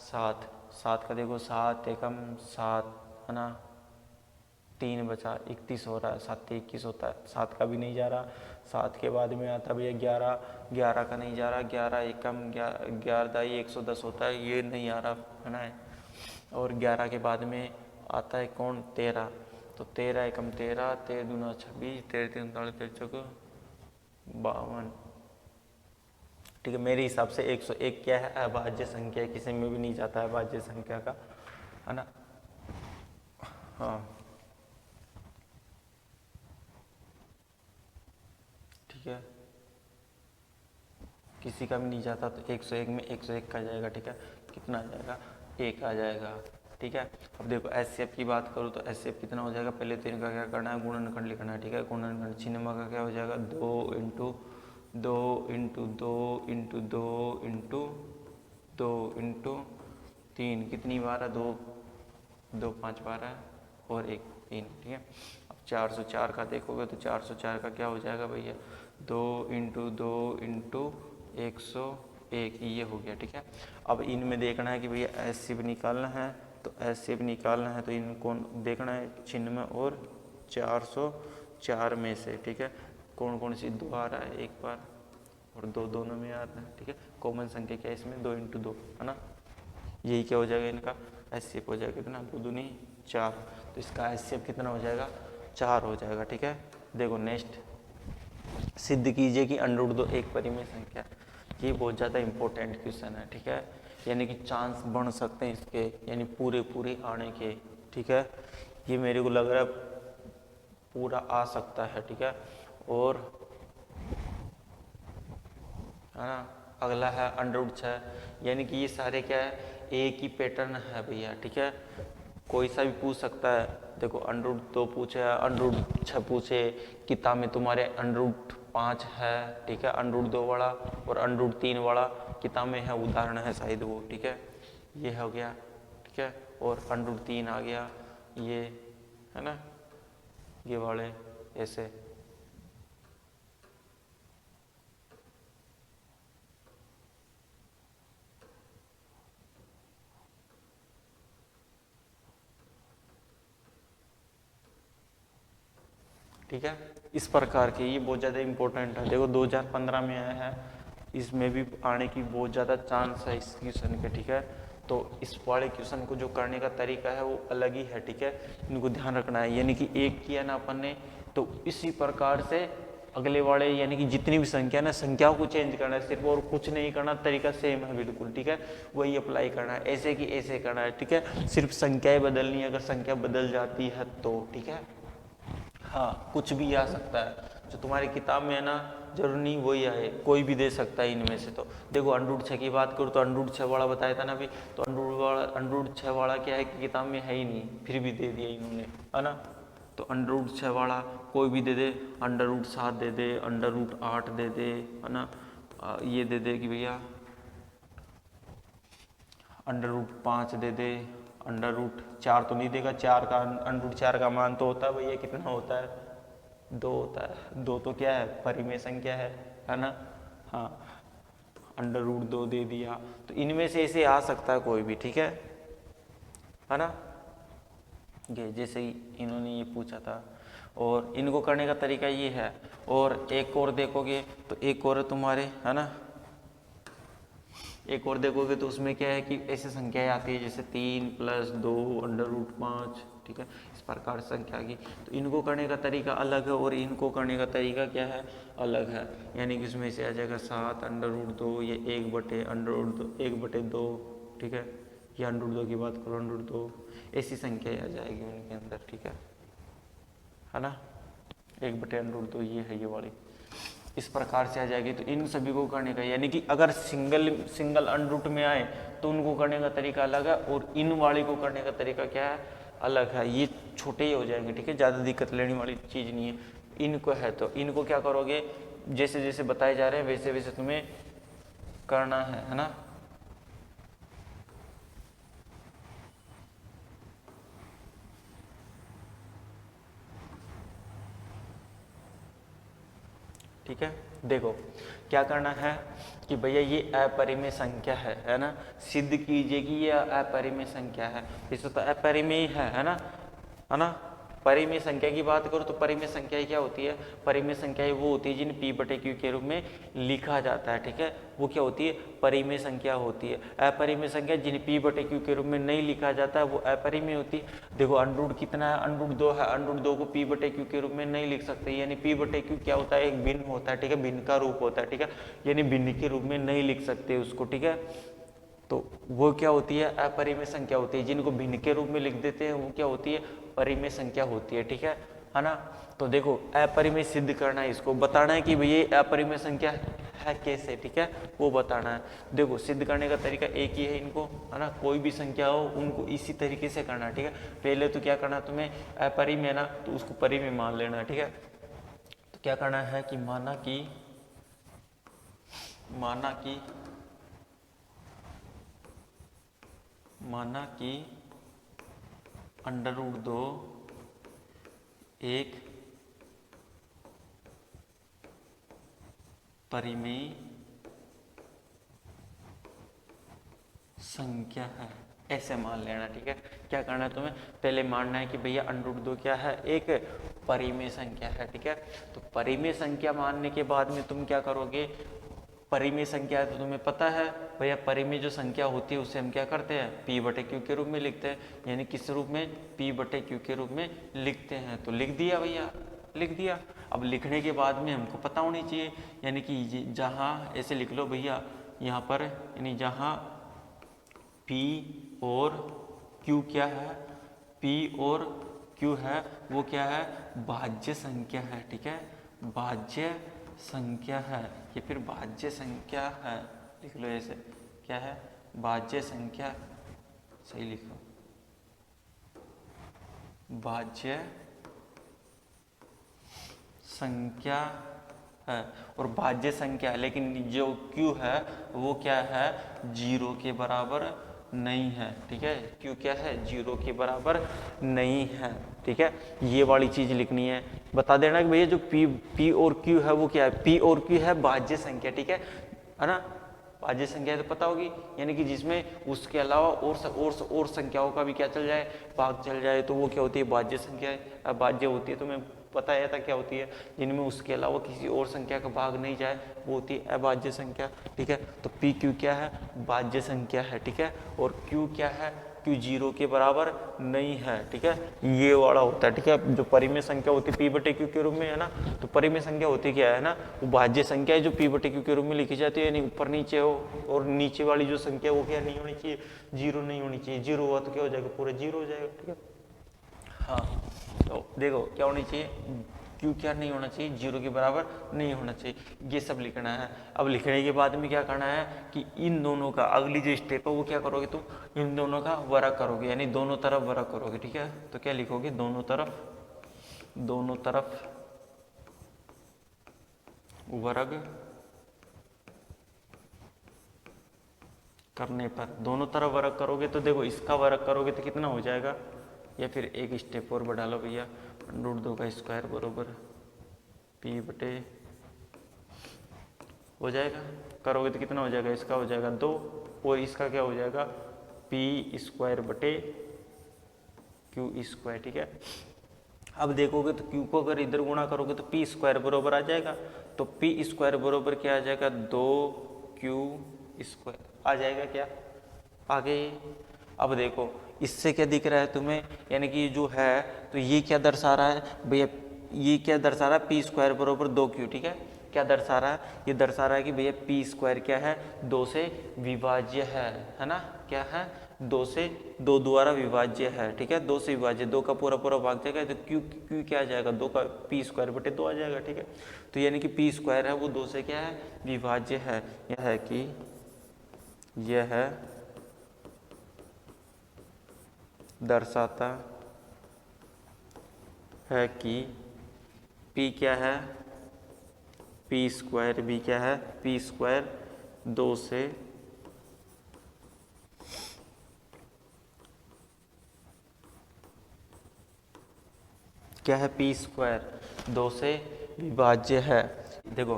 7, 7 का देखो 7 एकम 7, है ना, 3 बचा 31 हो रहा है, 7 से 21 होता है, 7 का भी नहीं जा रहा। 7 के बाद में आता भैया 11, 11 का नहीं जा रहा, 11 एकम 11 दाई 110 होता है, ये नहीं आ रहा, है ना। और 11 के बाद में आता है कौन? 13, तो 13 एकम 13, 13 दूना 26, 13 तीन 39, 13 चौको 52, ठीक है। मेरे हिसाब से 101 क्या है? अभाज्य संख्या, किसी में भी नहीं जाता है अभाज्य संख्या का, है ना। हाँ ठीक है, किसी का भी नहीं जाता तो 101 में 101 का जाएगा, ठीक है। कितना आ जाएगा? 1 आ जाएगा, ठीक है। अब देखो एचसीएफ की बात करूँ तो एचसीएफ कितना हो जाएगा? पहले तो इनका क्या करना है? गुणनखंड लिखना है, ठीक है। गुणनखंड छिन्नवा का क्या हो जाएगा? 2 into 2 into 2 into 2 into 2 into 3, कितनी बार है? 2, 2 5 बार है और 1 3, ठीक है। अब 404 का देखोगे तो 404 का क्या हो जाएगा भैया? 2 इंटू 2 इंटू 101, ये हो गया, ठीक है। अब इनमें देखना है कि भैया एचसीएफ निकालना है, तो एचसीएफ निकालना है तो इनको देखना है चिन्ह में और 404 में से, ठीक है, कौन कौन सी 2 आ रहा है एक बार और 2 दोनों में आ रहा है, ठीक है। कॉमन संख्या क्या है इसमें? 2 इंटू 2, है ना। यही क्या हो जाएगा? इनका एचसीएफ हो जाएगा कितना? 2 दूनी 4, तो इसका एचसीएफ कितना हो जाएगा? 4 हो जाएगा, ठीक है। देखो नेक्स्ट, सिद्ध कीजिए कि √2 एक परिमेय संख्या है। ये बहुत ज़्यादा इंपॉर्टेंट क्वेश्चन है, ठीक है, यानी कि चांस बढ़ सकते हैं इसके, यानी पूरे आने के, ठीक है। ये मेरे को लग रहा है पूरा आ सकता है, ठीक है। और है ना, अगला है √6, यानी कि ये सारे क्या है? एक ही पैटर्न है भैया, ठीक है। कोई सा भी पूछ सकता है, देखो √2 पूछे, √6 पूछे, किताब में तुम्हारे √5 है, ठीक है, √2 वाला और √3 वाला किताब में है, उदाहरण है शायद वो, ठीक है। ये हो गया, ठीक है, और √3 आ गया, ये है ना, ये वाले ऐसे, ठीक है। इस प्रकार के ये बहुत ज़्यादा इम्पोर्टेंट है। देखो 2015 में आया है, इसमें भी आने की बहुत ज़्यादा चांस है इस क्वेश्चन के, ठीक है। तो इस वाले क्वेश्चन को जो करने का तरीका है वो अलग ही है, ठीक है, इनको ध्यान रखना है। यानी कि एक किया ना अपन ने, तो इसी प्रकार से अगले वाले, यानी कि जितनी भी संख्या ना, संख्याओं को चेंज करना है सिर्फ, और कुछ नहीं करना, तरीका सेम है बिल्कुल, ठीक है, वही अप्लाई करना है, ऐसे कि ऐसे करना है, ठीक है। सिर्फ संख्याएं बदलनी है, अगर संख्या बदल जाती है तो, ठीक है। हाँ, कुछ भी आ सकता है, जो तुम्हारी किताब में है ना, जरूर नहीं वही आए, कोई भी दे सकता है इनमें से। तो देखो √6 की बात करूँ तो √6 वाला बताया था ना अभी, तो √6 वाला क्या है कि किताब में है ही नहीं, फिर भी दे दिया इन्होंने, है ना। तो √6 वाला कोई भी दे दे, √7 दे दे, √8 दे दे, है ना, ये दे दे कि भैया √5 दे दे, √4 तो नहीं देगा, 4 का √4 का मान तो होता है भैया कितना होता है? 2 होता है। 2 तो क्या है? परिमेय संख्या है ना। हाँ, √2 दे दिया, तो इनमें से ऐसे आ सकता है कोई भी, ठीक है ना। ये जैसे ही इन्होंने ये पूछा था, और इनको करने का तरीका ये है। और एक और देखोगे तो एक और तुम्हारे, है ना, एक और देखोगे तो उसमें क्या है कि ऐसी संख्याएं आती है जैसे 3 + 2 √5, ठीक है, इस प्रकार संख्या की। तो इनको करने का तरीका अलग है और इनको करने का तरीका क्या है? अलग है। यानी कि इसमें से आ जाएगा 7 √2, ये 1/2, ठीक है, या √2 की बात करो, √2, ऐसी संख्याएं आ जाएगी उनके अंदर, ठीक है ना। 1/√2 ये है ये वाली। इस प्रकार से आ जाएगी। तो इन सभी को करने का, यानी कि अगर सिंगल अंडर रूट में आए तो उनको करने का तरीका अलग है, और इन वाले को करने का तरीका क्या है, अलग है। ये छोटे ही हो जाएंगे, ठीक है, ज़्यादा दिक्कत लेने वाली चीज़ नहीं है। इनको है तो इनको क्या करोगे, जैसे जैसे बताए जा रहे हैं वैसे वैसे तुम्हें करना है ना। ठीक है, देखो क्या करना है कि भैया ये अपरिमेय संख्या है ना, सिद्ध कीजिए कि ये अपरिमेय संख्या है। इसे तो अपरिमेय है ना। परिमेय संख्या की बात करो तो परिमेय संख्या क्या होती है, परिमेय संख्या वो होती है जिन p बटे q के रूप में लिखा जाता है, ठीक है, वो क्या होती है, परिमेय संख्या होती है। अपरिमेय संख्या जिन p बटे q के रूप में नहीं लिखा जाता है वो अपरिमेय होती है। देखो अंडर कितना है, अंडर 2 है, अंडर 2 को p बटे q के रूप में नहीं लिख सकते, यानी p बटे q क्या होता है, एक भिन्न होता है, ठीक है, भिन्न का रूप होता है, ठीक है, यानी भिन्न के रूप में नहीं लिख सकते उसको, ठीक है। तो वो क्या होती है, अपरिमेय संख्या होती है। जिनको भिन्न के रूप में लिख देते हैं वो क्या होती है, परिमेय संख्या होती है, ठीक है ना। तो देखो अपरिमेय सिद्ध करना है, इसको बताना है कि भैया अपरिमेय संख्या है कैसे, ठीक है, वो बताना है। देखो सिद्ध करने का तरीका एक ही है इनको, है ना, कोई भी संख्या हो उनको इसी तरीके से करना है, ठीक है। पहले तो क्या करना है तुम्हें, अपरिमेय ना तो उसको परिमेय मान लेना है, ठीक है। तो क्या करना है कि माना कि अंडर रूट 2 एक परिमेय संख्या है, ऐसे मान लेना, ठीक है। क्या करना है तुम्हें, पहले मानना है कि भैया अंडर रूट 2 क्या है, एक परिमेय संख्या है, ठीक है। तो परिमेय संख्या मानने के बाद में तुम क्या करोगे, परिमेय संख्या है तो तुम्हें पता है भैया परिमेय जो संख्या होती है उसे हम क्या करते हैं, p बटे q के रूप में लिखते हैं, यानी किस रूप में, p बटे q के रूप में लिखते हैं। तो लिख दिया भैया, लिख दिया। अब लिखने के बाद में हमको पता होनी चाहिए, यानी कि जहाँ ऐसे लिख लो भैया, यहाँ पर यानी जहाँ p और q क्या है, p और q है वो क्या है, भाज्य संख्या है, ठीक है, भाज्य संख्या है, ये फिर भाज्य संख्या है, लिख लो ऐसे, क्या है, भाज्य संख्या, सही लिखो, भाज्य संख्या है, और भाज्य संख्या है, लेकिन जो q है वो क्या है, 0 के बराबर नहीं है, ठीक है, q क्या है, 0 के बराबर नहीं है, ठीक है। ये वाली चीज लिखनी है, बता देना कि भैया जो p और q है वो क्या है, p और q है भाज्य संख्या, ठीक है ना। भाज्य संख्या तो पता होगी, यानी कि जिसमें उसके अलावा और संख्याओं का भी क्या चल जाए, भाग चल जाए, तो वो क्या होती है, भाज्य संख्या भाज्य होती है। तुम्हें पता है था क्या होती है, जिनमें उसके अलावा किसी और संख्या का भाग नहीं जाए वो होती है अभाज्य संख्या, ठीक है। तो पी क्यू क्या है, भाज्य संख्या है, ठीक है, और क्यू क्या है, क्यू 0 के बराबर नहीं है, ठीक है, ये वाला होता है, ठीक है। जो परिमेय संख्या होती है पी बटे क्यू के रूप में, है ना, तो परिमेय संख्या होती क्या है ना, वो भाज्य संख्या है जो पी बटे क्यू के रूप में लिखी जाती है, यानी ऊपर नीचे हो, और नीचे वाली जो संख्या वो क्या नहीं होनी चाहिए, 0 नहीं होनी चाहिए, 0 हुआ तो क्या हो जाएगा, पूरा 0 हो जाएगा, ठीक है। हाँ तो देखो क्या होनी चाहिए, क्यू क्या नहीं होना चाहिए, 0 के बराबर नहीं होना चाहिए, ये सब लिखना है। अब लिखने के बाद में क्या करना है कि इन दोनों का अगली जो स्टेप है वो क्या करोगे तुम, इन दोनों का वर्ग करोगे, यानी दोनों तरफ वर्ग करोगे, ठीक है। तो क्या लिखोगे, दोनों तरफ वर्ग करने पर, दोनों तरफ वर्ग करोगे तो देखो इसका वर्ग करोगे तो कितना हो जाएगा, या फिर एक स्टेप और बढ़ा लो भैया, √2 का स्क्वायर बरोबर p बटे हो जाएगा, करोगे तो कितना हो जाएगा, इसका हो जाएगा 2 और इसका क्या हो जाएगा p स्क्वायर बटे q स्क्वायर, ठीक है। अब देखोगे तो q को अगर इधर गुणा करोगे तो p स्क्वायर बरोबर आ जाएगा, तो p स्क्वायर बरोबर क्या आ जाएगा, 2q स्क्वायर आ जाएगा, क्या आगे। अब देखो इससे क्या दिख रहा है तुम्हें, यानी कि जो है तो ये क्या दर्शा रहा है भैया, ये क्या दर्शा रहा है, पी स्क्वायर बरोबर 2q, ठीक है। क्या दर्शा रहा है, ये दर्शा रहा है कि भैया पी स्क्वायर क्या है, 2 से विभाज्य है ना, क्या है, 2 से 2 द्वारा विभाज्य है, ठीक है, 2 से विभाज्य, 2 का पूरा पूरा भाग जाएगा तो क्यू क्यू क्या आ जाएगा, 2 का पी स्क्वायर बटे 2 आ जाएगा, ठीक है। तो यानी कि पी स्क्वायर है वो 2 से क्या है, विभाज्य है। यह है कि यह है दर्शाता है कि P क्या है, पी स्क्वायर भी क्या है, पी स्क्वायर 2 से क्या है, पी स्क्वायर 2 से विभाज्य है। देखो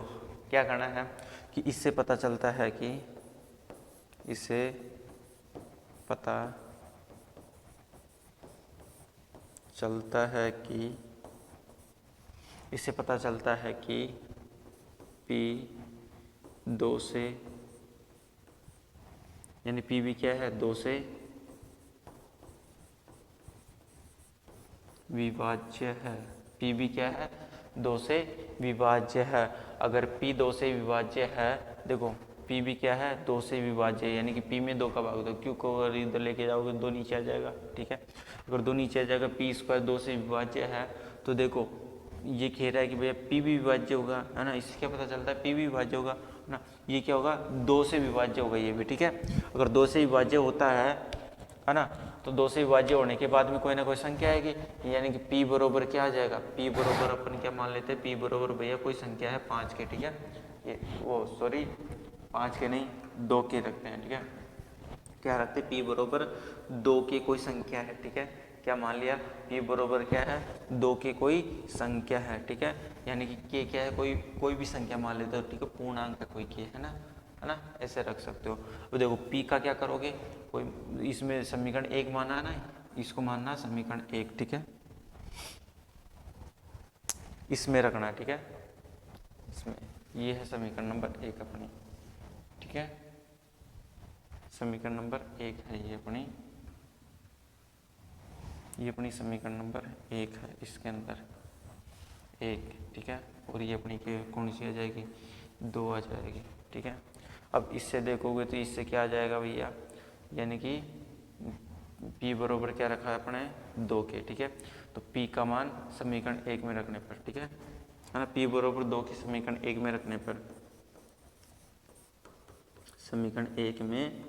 क्या करना है कि इससे पता चलता है कि इससे पता चलता है कि इससे पता चलता है कि P 2 से यानी P भी क्या है, 2 से विभाज्य है। P भी क्या है, 2 से विभाज्य है। अगर P 2 से विभाज्य है, देखो P भी क्या है, 2 से विभाज्य है, यानी कि P में 2 का भाग दो, क्यों को अगर इधर लेके जाओगे 2 नीचे आ जाएगा, ठीक है। अगर 2 नीचे आ जाएगा, पी स्क्वायर 2 से विभाज्य है, तो देखो ये कह रहा है कि भैया P भी विभाज्य होगा, है ना। इससे क्या पता चलता है, P भी विभाज्य होगा ना, ये क्या होगा, 2 से विभाज्य होगा ये भी, ठीक है। अगर 2 से विभाज्य होता है ना, तो 2 से विभाज्य होने के बाद में कोई ना कोई संख्या आएगी, यानी कि P बरोबर क्या आ जाएगा, P बरोबर अपन क्या मान लेते हैं, P बरोबर भैया कोई संख्या है 5 के, ठीक है। ये वो सॉरी 5 के नहीं, 2 के रखते हैं, ठीक है। क्या रखते हैं, P बरोबर 2 की कोई संख्या है, ठीक है। क्या मान लिया, P बरोबर क्या है, 2 की कोई संख्या है, ठीक है। यानी कि K क्या है, कोई भी संख्या मान लेते हो, ठीक है, पूर्णांक का कोई K है ना, ऐसे रख सकते हो। अब देखो P का क्या करोगे, कोई इसमें समीकरण 1 माना है ना, इसको मानना है समीकरण 1, ठीक है, इसमें रखना है, ठीक है, इसमें ये है समीकरण नंबर 1 अपनी, ठीक है, समीकरण नंबर 1 है ये अपनी समीकरण नंबर 1 है, इसके अंदर 1, ठीक है, और ये अपनी कौन सी आ जाएगी, 2 आ जाएगी, ठीक है। अब इससे देखोगे तो इससे क्या आ जाएगा भैया, यानी कि P बरोबर क्या रखा है अपने, 2 के, ठीक है। तो P का मान समीकरण 1 में रखने पर, ठीक है ना, P बरोबर 2 के समीकरण 1 में रखने पर, समीकरण 1 में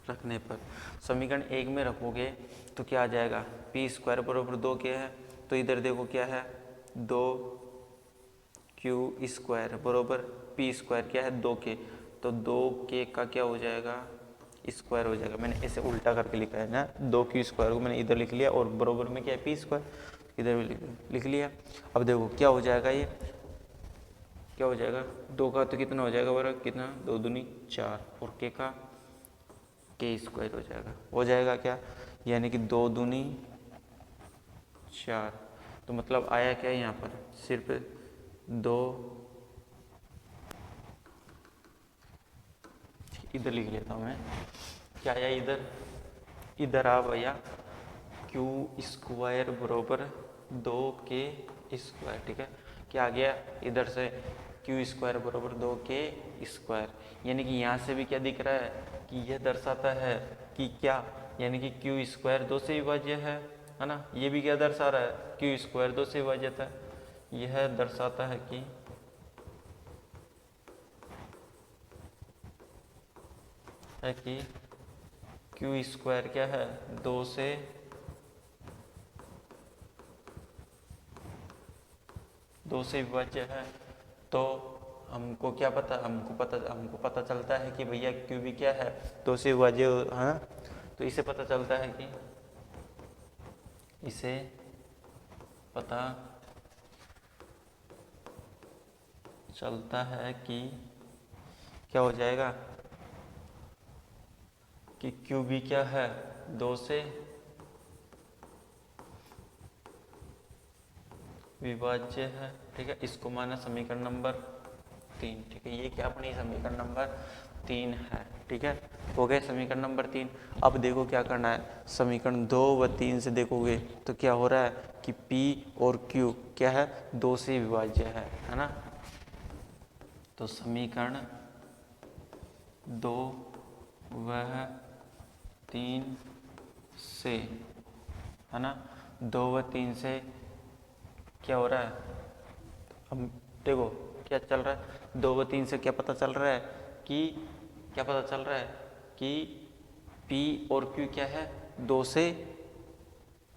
रखने पर, समीकरण 1 में रखोगे तो क्या आ जाएगा, पी स्क्वायर बराबर 2 के है, तो इधर देखो क्या है, 2 क्यू स्क्वायर बराबर पी स्क्वायर क्या है, 2 के, तो 2 के का क्या हो जाएगा, स्क्वायर हो जाएगा। मैंने इसे उल्टा करके लिखा है ना, 2 क्यू स्क्वायर को मैंने इधर लिख लिया और बराबर में क्या है, पी स्क्वायर, इधर भी लिख लिया। अब देखो क्या हो जाएगा, ये क्या हो जाएगा, 2 का तो कितना हो जाएगा बराबर, कितना, 2 दूनी 4, और के का के स्क्वायर हो जाएगा क्या, यानी कि 2 दूनी 4, तो मतलब आया क्या यहाँ पर, सिर्फ 2, इधर लिख लेता हूँ मैं, क्या आया इधर आ भैया, क्यू स्क्वायर बरोबर 2 के स्क्वायर, ठीक है। क्या आ गया इधर से, क्यू स्क्वायर बरोबर 2 के स्क्वायर, यानी कि यहाँ से भी क्या दिख रहा है कि यह दर्शाता है कि क्या, यानी कि क्यू स्क्वायर 2 से विभाज्य है ना। ये भी क्या दर्शा रहा है, क्यू स्क्वायर 2 से विभाज्य है, यह दर्शाता है कि क्यू स्क्वायर क्या है, 2 से विभाज्य है। तो हमको क्या पता, हमको पता चलता है कि भैया क्यू भी क्या है, 2 से विभाज्य है ना। तो इसे पता चलता है कि इसे पता चलता है कि क्या हो जाएगा, कि क्यू भी क्या है, 2 से विभाज्य है, ठीक है। इसको माना समीकरण नंबर 3, ठीक है। ये क्या अपनी समीकरण नंबर 3 है। ठीक है, हो गया समीकरण नंबर 3। अब देखो क्या करना है, समीकरण 2 व 3 से देखोगे तो क्या हो रहा है कि P और Q क्या है, 2 से विभाज्य है ना। तो समीकरण 2 व 3 से, है ना, 2 व 3 से क्या हो रहा है, अब देखो क्या चल रहा है, 2 व 3 से क्या पता चल रहा है कि क्या पता चल रहा है कि P और Q क्या है, 2 से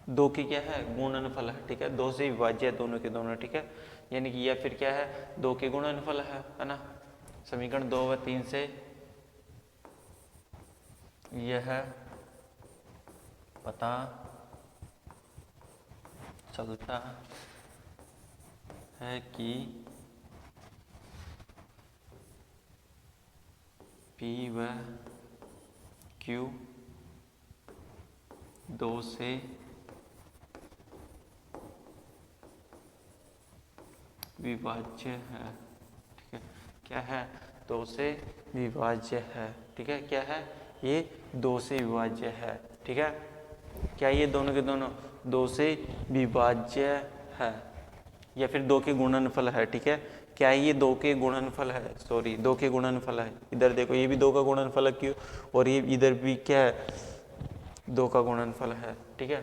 2 की क्या है, गुणनफल है। ठीक है, 2 से विभाज्य है दोनों के दोनों। ठीक है, यानी कि यह फिर क्या है, 2 के गुणनफल है ना। समीकरण 2 व 3 से यह पता चलता है कि P व Q 2 से विभाज्य है। ठीक है, क्या है, 2 से विभाज्य है। ठीक है, क्या है, ये 2 से विभाज्य है। ठीक है, क्या ये दोनों के दोनों 2 से विभाज्य है या फिर 2 के गुणनफल है। ठीक है, क्या ये 2 के गुणनफल है, सॉरी 2 के गुणनफल है। इधर देखो ये भी 2 का गुणनफल है क्यों, और ये इधर भी क्या है, 2 का गुणनफल है। ठीक है,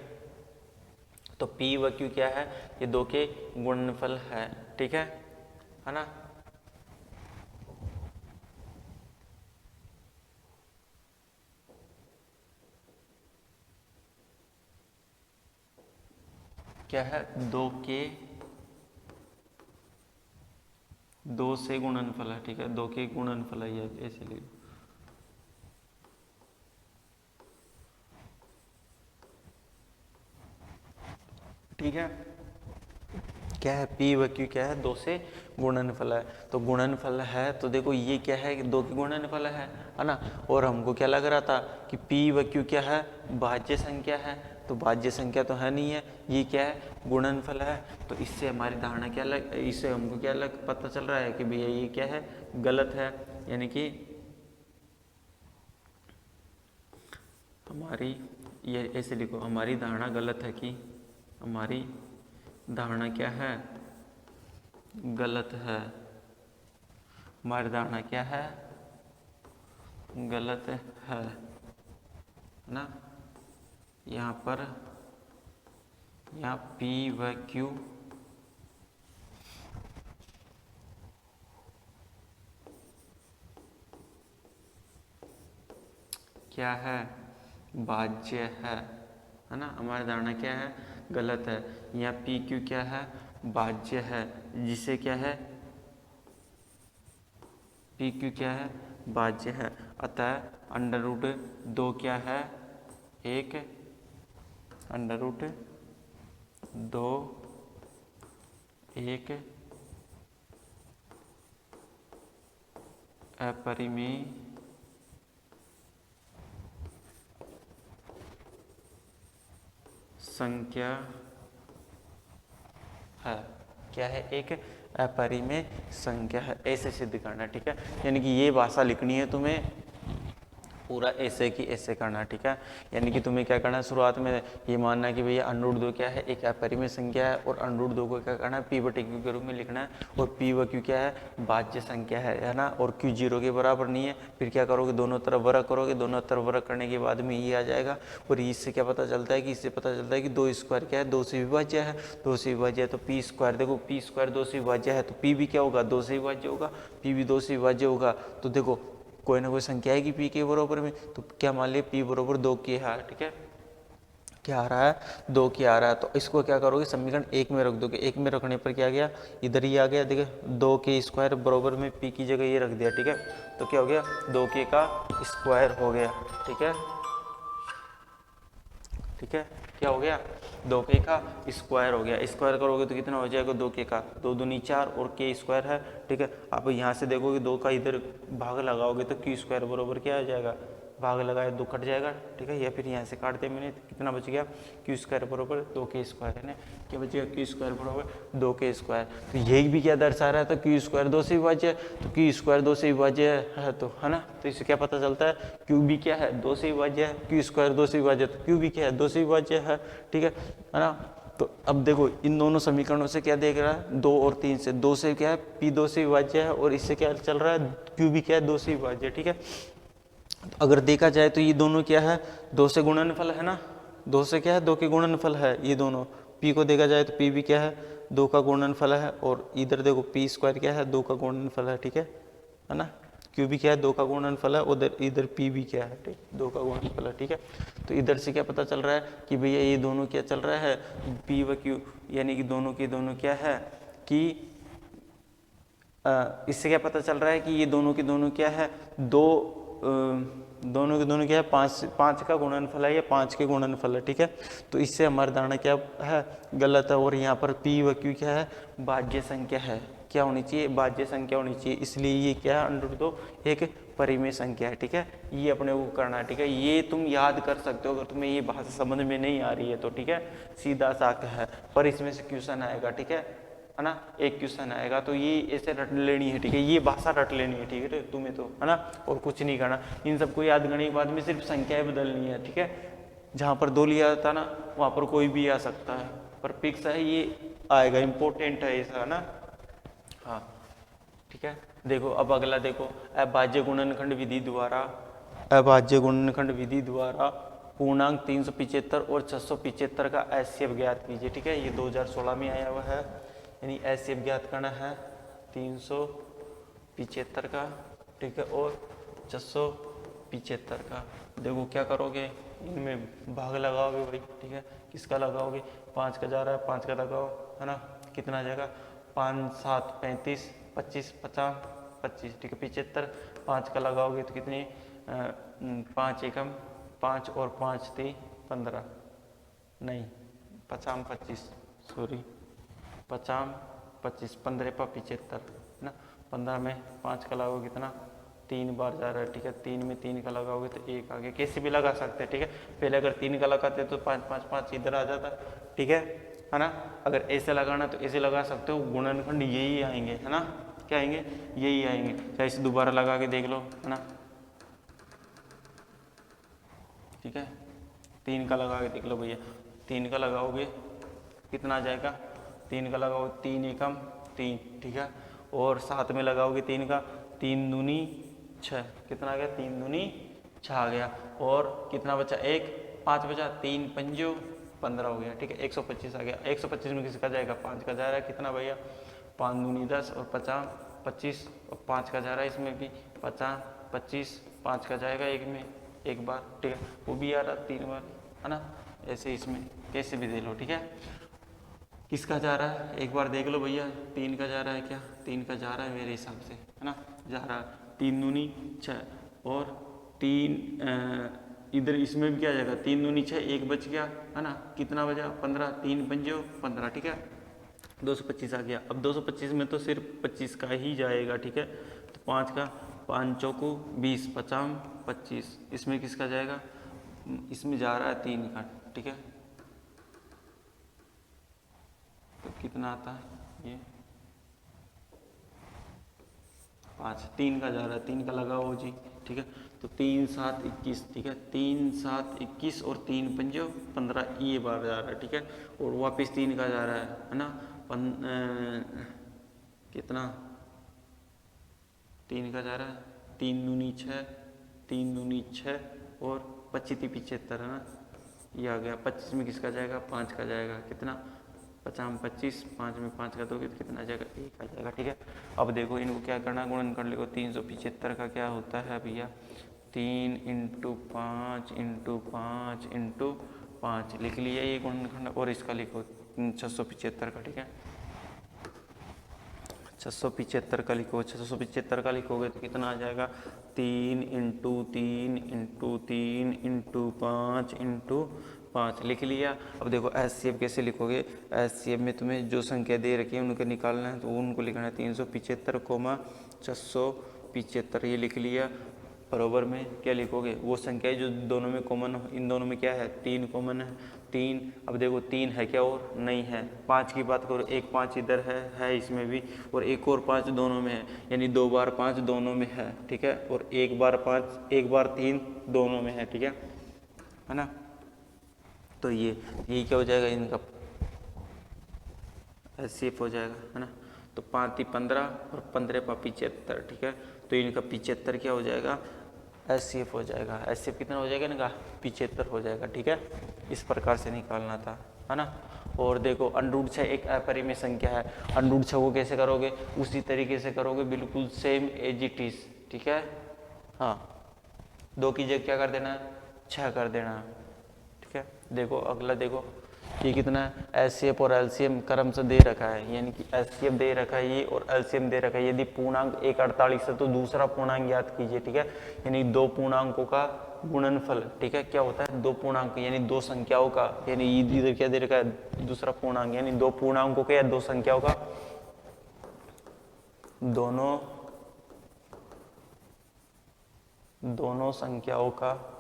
तो P व Q क्या है, ये 2 के गुणनफल है। ठीक है ना। क्या है, 2 से गुणनफल है। ठीक है, 2 के गुणनफल है, ये ऐसे लिखो। ठीक है, क्या है, P व Q क्या है, 2 से गुणनफल है। तो गुणनफल है तो देखो ये क्या है, 2 के गुणनफल है ना। और हमको क्या लग रहा था कि P व Q क्या है, भाज्य संख्या है। तो भाज्य संख्या तो है नहीं है, ये क्या है, गुणनफल है। तो इससे हमारी धारणा क्या लग, इससे हमको क्या लग पता चल रहा है कि भैया ये क्या है, गलत है। यानी कि हमारी, ये ऐसे लिखो, हमारी धारणा गलत है कि हमारी धारणा क्या है, गलत है। हमारी धारणा क्या है, गलत है ना। यहाँ पर यहाँ P व Q क्या है, भाज्य है ना। हमारी धारणा क्या है, गलत है। यहाँ P Q क्या है, भाज्य है, जिसे क्या है, P Q क्या है, भाज्य है। अतः अंडर रूट 2 क्या है, एक अंडर रूट 2 एक अपरिमेय संख्या है। क्या है, एक अपरिमेय संख्या है, ऐसे सिद्ध करना है। ठीक है, यानी कि ये भाषा लिखनी है तुम्हें, पूरा ऐसे की ऐसे करना है। ठीक है, यानी कि तुम्हें क्या करना है, शुरुआत में ये मानना है कि भैया अंडर 2 क्या है, एक अपरिमेय संख्या है, और अंडर 2 को क्या करना है, P बटे Q के रूप में लिखना है। और P व Q क्या है, भाज्य संख्या है ना। और Q 0 के बराबर नहीं है, फिर क्या करोगे, दोनों तरफ वर्ग करोगे, दोनों तरफ वर्ग करने के बाद में ये आ जाएगा। और इससे क्या पता चलता है कि, इससे पता चलता है कि 2 स्क्वायर क्या है, 2 से विभाज्य है। 2 से विभाज्य है तो P स्क्वायर, देखो P स्क्वायर 2 से विभाज्य है तो P भी क्या होगा, 2 से विभाज्य होगा। P भी 2 से विभाज्य होगा। तो देखो कोई ना कोई संख्या आएगी P के बराबर में, तो क्या मान लिया, P बराबर 2 की है। ठीक है, क्या आ रहा है, 2 की आ रहा है। तो इसको क्या करोगे, समीकरण 1 में रख दोगे। 1 में रखने पर क्या गया, इधर ही आ गया, देखिए 2 के स्क्वायर बराबर में P की जगह ये रख दिया। ठीक है, तो क्या हो गया, 2 के का स्क्वायर हो गया। ठीक है, ठीक है, क्या हो गया, 2 के का स्क्वायर हो गया। स्क्वायर करोगे तो कितना हो जाएगा, 2 के का 2 दूनी 4 और के स्क्वायर है। ठीक है, आप यहाँ से देखोगे 2 का इधर भाग लगाओगे तो Q स्क्वायर बराबर क्या आ जाएगा, भाग लगाए 2 कट जाएगा, ठीक है, या फिर यहाँ से काट दिया मैंने, तो कितना बच गया, क्यू स्क्वायर बराबर 2k², है ना, क्या बचेगा, क्यू स्क्वायर बराबर 2k²। तो यही भी क्या दर्शा रहा है, तो क्यू स्क्वायर 2 से विभाज्य है, तो क्यू स्क्वायर 2 से विभाज्य है, तो है ना, तो इससे क्या पता चलता है, क्यू भी क्या है, 2 से विभाज्य है, क्यू स्क्वायर 2 से विभाज्य, तो क्यू भी क्या है, 2 से विभाज्य है, ठीक है ना। तो अब देखो इन दोनों समीकरणों से क्या देख रहा है, 2 और 3 से, 2 से क्या है, पी 2 से विभाज्य है, और इससे क्या चल रहा है, क्यू भी क्या है, 2 से विभाज्य, ठीक है। तो अगर देखा जाए तो ये दोनों क्या है, 2 से गुणनफल है ना, 2 से क्या है, 2 के गुणनफल है ये दोनों। पी को देखा जाए तो पी भी क्या है, 2 का गुणनफल है, और इधर देखो पी स्क्वायर क्या है, 2 का गुणनफल है, ठीक है ना। क्यू भी क्या है, 2 का गुणनफल है, उधर इधर पी भी क्या है, ठीक, 2 का गुणनफल है, ठीक है। तो इधर से क्या पता चल रहा है कि भैया ये दोनों क्या चल रहा है, पी व क्यू, यानी कि दोनों के दोनों क्या है कि इससे क्या पता चल रहा है कि ये दोनों के दोनों क्या है, दोनों के दोनों क्या है, 5 का गुणनफल है या 5 के गुणनफल है, ठीक है। तो इससे हमारी धारणा क्या है, गलत है। और यहाँ पर पी व क्यू क्या है, भाज्य संख्या है, क्या होनी चाहिए, भाज्य संख्या होनी चाहिए, इसलिए ये क्या है, √2 एक परिमेय संख्या है, ठीक है। ये अपने को करना है, ठीक है, ये तुम याद कर सकते हो अगर तुम्हें ये भाषा समझ में नहीं आ रही है तो, ठीक है, सीधा साख है, पर इसमें से क्वेश्चन आएगा, ठीक है ना, एक क्वेश्चन आएगा तो ये ऐसे रट लेनी है, ठीक है, ये भाषा रट लेनी है, ठीक है तुम्हें, तो है ना, और कुछ नहीं करना। इन सबको याद करने के बाद में सिर्फ संख्याएं बदलनी है, ठीक है। जहाँ पर 2 लिया जाता ना वहाँ पर कोई भी आ सकता है, पर फिक्स है ये आएगा, इंपॉर्टेंट है ऐसा ना, हाँ ठीक है। देखो अब अगला देखो, अभाज्य गुणनखंड विधि द्वारा, अभाज्य गुणनखंड विधि द्वारा पूर्णांक 375 और 675 का एचसीएफ ज्ञात कीजिए, ठीक है। ये 2016 में आया हुआ है, यानी एचसीएफ ज्ञात करना है 375 का, ठीक है, और 675 का। देखो क्या करोगे, इनमें भाग लगाओगे भाई, ठीक है, किसका लगाओगे, 5 का जा रहा है, 5 का लगाओ, है ना, कितना आ जाएगा, 5 7 35 25 50 25, ठीक है, 75, 5 का लगाओगे तो कितनी, 5 एकम 5 और 5 3 15, नहीं 50 25, सॉरी 50 25, 15 पर 75 ना, 15 में 5 का लगाओगे कितना, 3 बार जा रहा है, ठीक है, 3 में 3 का लगाओगे तो 1 आ गया, कैसे भी लगा सकते हैं, ठीक है। पहले अगर 3 का लगाते तो 5 5 5 इधर आ जाता, ठीक है ना। अगर ऐसे लगाना तो ऐसे लगा सकते हो, गुणनखंड यही आएंगे, है ना, क्या आएंगे, यही आएंगे। चाहे इसे दोबारा लगा के देख लो, है ना, ठीक है, 3 का लगा के देख लो भैया, 3 का लगाओगे कितना आ जाएगा, 3 का लगाओ 3 एकम 3, ठीक है, और साथ में लगाओगे 3 का, 3 दूनी 6, कितना आ गया, 3 दूनी 6 आ गया, और कितना बचा, 1 5 बचा, 3 पंजो 15 हो गया, ठीक है, 125 आ गया। 125 में किसका जाएगा, 5 का जा रहा है, कितना भैया, 5 दूनी 10 और 50 25, और 5 का जा रहा है इसमें भी 50 25, 5 का जाएगा एक में एक बार, ठीक है, वो भी आ रहा 3 बार, है ना, ऐसे इसमें कैसे भी दे लो, ठीक है। किसका जा रहा है एक बार देख लो भैया, 3 का जा रहा है क्या, 3 का जा रहा है मेरे हिसाब से, है ना, जा रहा है, 3 दूनी 6 और 3 इधर इसमें भी क्या जाएगा, 3 दूनी 6, 1 बच गया, है ना, कितना बचा, 15, 3 पंजो 15, ठीक है, 225 आ गया। अब 225 में तो सिर्फ 25 का ही जाएगा, ठीक है, तो 5 का 5 चौको 20 50 25, इसमें किसका जाएगा, इसमें जा रहा है 3 का, ठीक है, तो कितना आता है ये 5, 3 का जा रहा है, 3 का लगाओ जी, ठीक है, तो 3 7 21, ठीक है, 3 7 21 और 3 पंजो 15, ये बार जा रहा है, ठीक है, और वापस 3 का जा रहा है ना, कितना 3 का जा रहा है, 3 दूनी 6, 3 दूनी 6 और 25 75, है ना, ये आ गया। 25 में किसका जाएगा, 5 का जाएगा, कितना 50 25, 5 में 5 का दोगे तो कितना आ जाएगा, 1 आ जाएगा, ठीक है। अब देखो इनको क्या करना, गुणन कर लो, 375 का क्या होता है भैया, 3 × 5 × 5 × 5 लिख लिया ये गुणनखंड, और इसका लिखो 675 का, ठीक है, 675 का लिखो, 675 का लिखोगे तो कितना आ जाएगा, 3 × 3 × 3 × 5 × 5 लिख लिया। अब देखो एचसीएफ कैसे लिखोगे, एचसीएफ में तुम्हें जो संख्या दे रखी है उनको निकालना है, तो उनको लिखना है 375, 675, ये लिख लिया। बराबर में क्या लिखोगे, वो संख्या जो दोनों में कॉमन हो, इन दोनों में क्या है 3 कॉमन है 3। अब देखो 3 है क्या और नहीं है। 5 की बात करो, एक 5 इधर है इसमें भी, और एक और 5 दोनों में है, यानी 2 बार 5 दोनों में है, ठीक है। और एक बार 5 एक बार 3 दोनों में है, ठीक है ना। तो ये क्या हो जाएगा, इनका एचसीएफ हो जाएगा, है ना। तो 5 × 15 और 15 × 75, ठीक है। तो इनका 75 क्या हो जाएगा, एचसीएफ हो जाएगा। एचसीएफ कितना हो जाएगा इनका, 75 हो जाएगा, ठीक है। इस प्रकार से निकालना था, है ना। और देखो √6 एक अपरिमेय संख्या है। √6 को कैसे करोगे, उसी तरीके से करोगे, बिल्कुल सेम एज इट इज, ठीक है। हाँ, 2 की जगह क्या कर देना है, 6 कर देना है, ठीक है। देखो अगला, देखो ये कितना है, एचसीएफ और एलसीएम क्रम से दे रखा है, यानी कि एचसीएफ दे रखा है ये और एलसीएम दे रखा है। यदि पूर्णांक 1 48 है तो दूसरा पूर्णांक याद कीजिए, ठीक है। यानी 2 पूर्णांकों का गुणनफल, ठीक है, क्या होता है 2 पूर्णांक, यानी 2 संख्याओं का, यानी इधर क्या दे रखा है दूसरा पूर्णांक, यानी 2 पूर्णांकों का या 2 संख्याओं का, दोनों संख्याओं का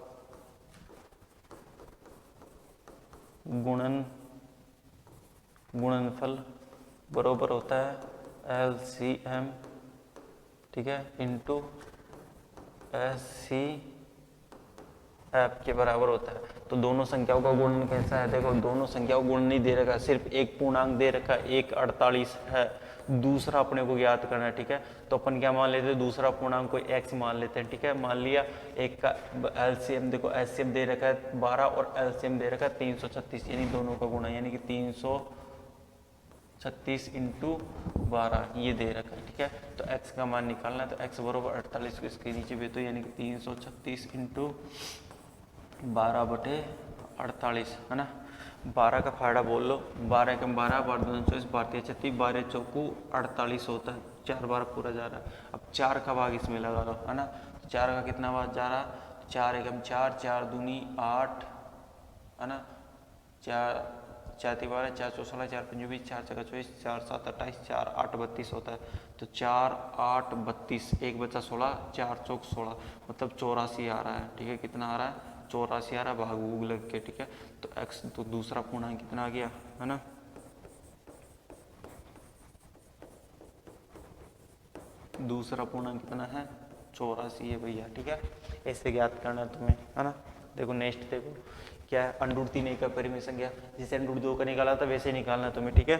गुणनफल बराबर होता है एलसीएम, ठीक है, इंटू एचसीएफ के बराबर होता है। तो दोनों संख्याओं का गुणन कैसा है, देखो दोनों संख्याओं का गुणन नहीं दे रखा, सिर्फ एक पूर्णांक दे रखा, 1 48 है, दूसरा अपने को ज्ञात करना है, ठीक है। तो अपन क्या मान लेते हैं, दूसरा पूर्णांक कोई x मान लेते हैं, ठीक है। मान लिया एक का एलसीएम, देखो एचसीएफ दे रखा है 12 और एलसीएम दे रखा है 336, यानी दोनों का गुणा, यानी कि 336 × 12 ये दे रखा है, ठीक है। तो x का मान निकालना है, तो x बराबर 48 को इसके नीचे भी, तो यानी कि 336 × 12/48, है ना। 12 का फायदा बोल लो, 12 × 12 12 2 24 12 36 12 चौकू 48 होता है, 4 बार पूरा जा रहा है। अब 4 का भाग इसमें लगा लो, है ना। 4 का कितना भाग जा रहा, 4 × 4 4 दूनी 8, है ना। 4 4 × 12 4 × 16 4 × 5 20 4 × 6 24 4 × 7 28 4 × 8 32 होता है। तो 4 8 32, एक बचा 16, 4 चौक 16, मतलब 84 आ रहा है, ठीक है। कितना आ रहा है, 84 आ रहा है, भाग भूग लग के, ठीक है। तो x, तो दूसरा पूर्णांक कितना आ गया, है ना। दूसरा पूर्णांक कितना है, 84 है भैया, ठीक है। ऐसे ज्ञात करना है तुम्हें, है ना। देखो नेक्स्ट देखो क्या है, √3 एक अपरिमेय संख्या, जिसे √2 का निकाला था वैसे निकालना है तुम्हें, ठीक है।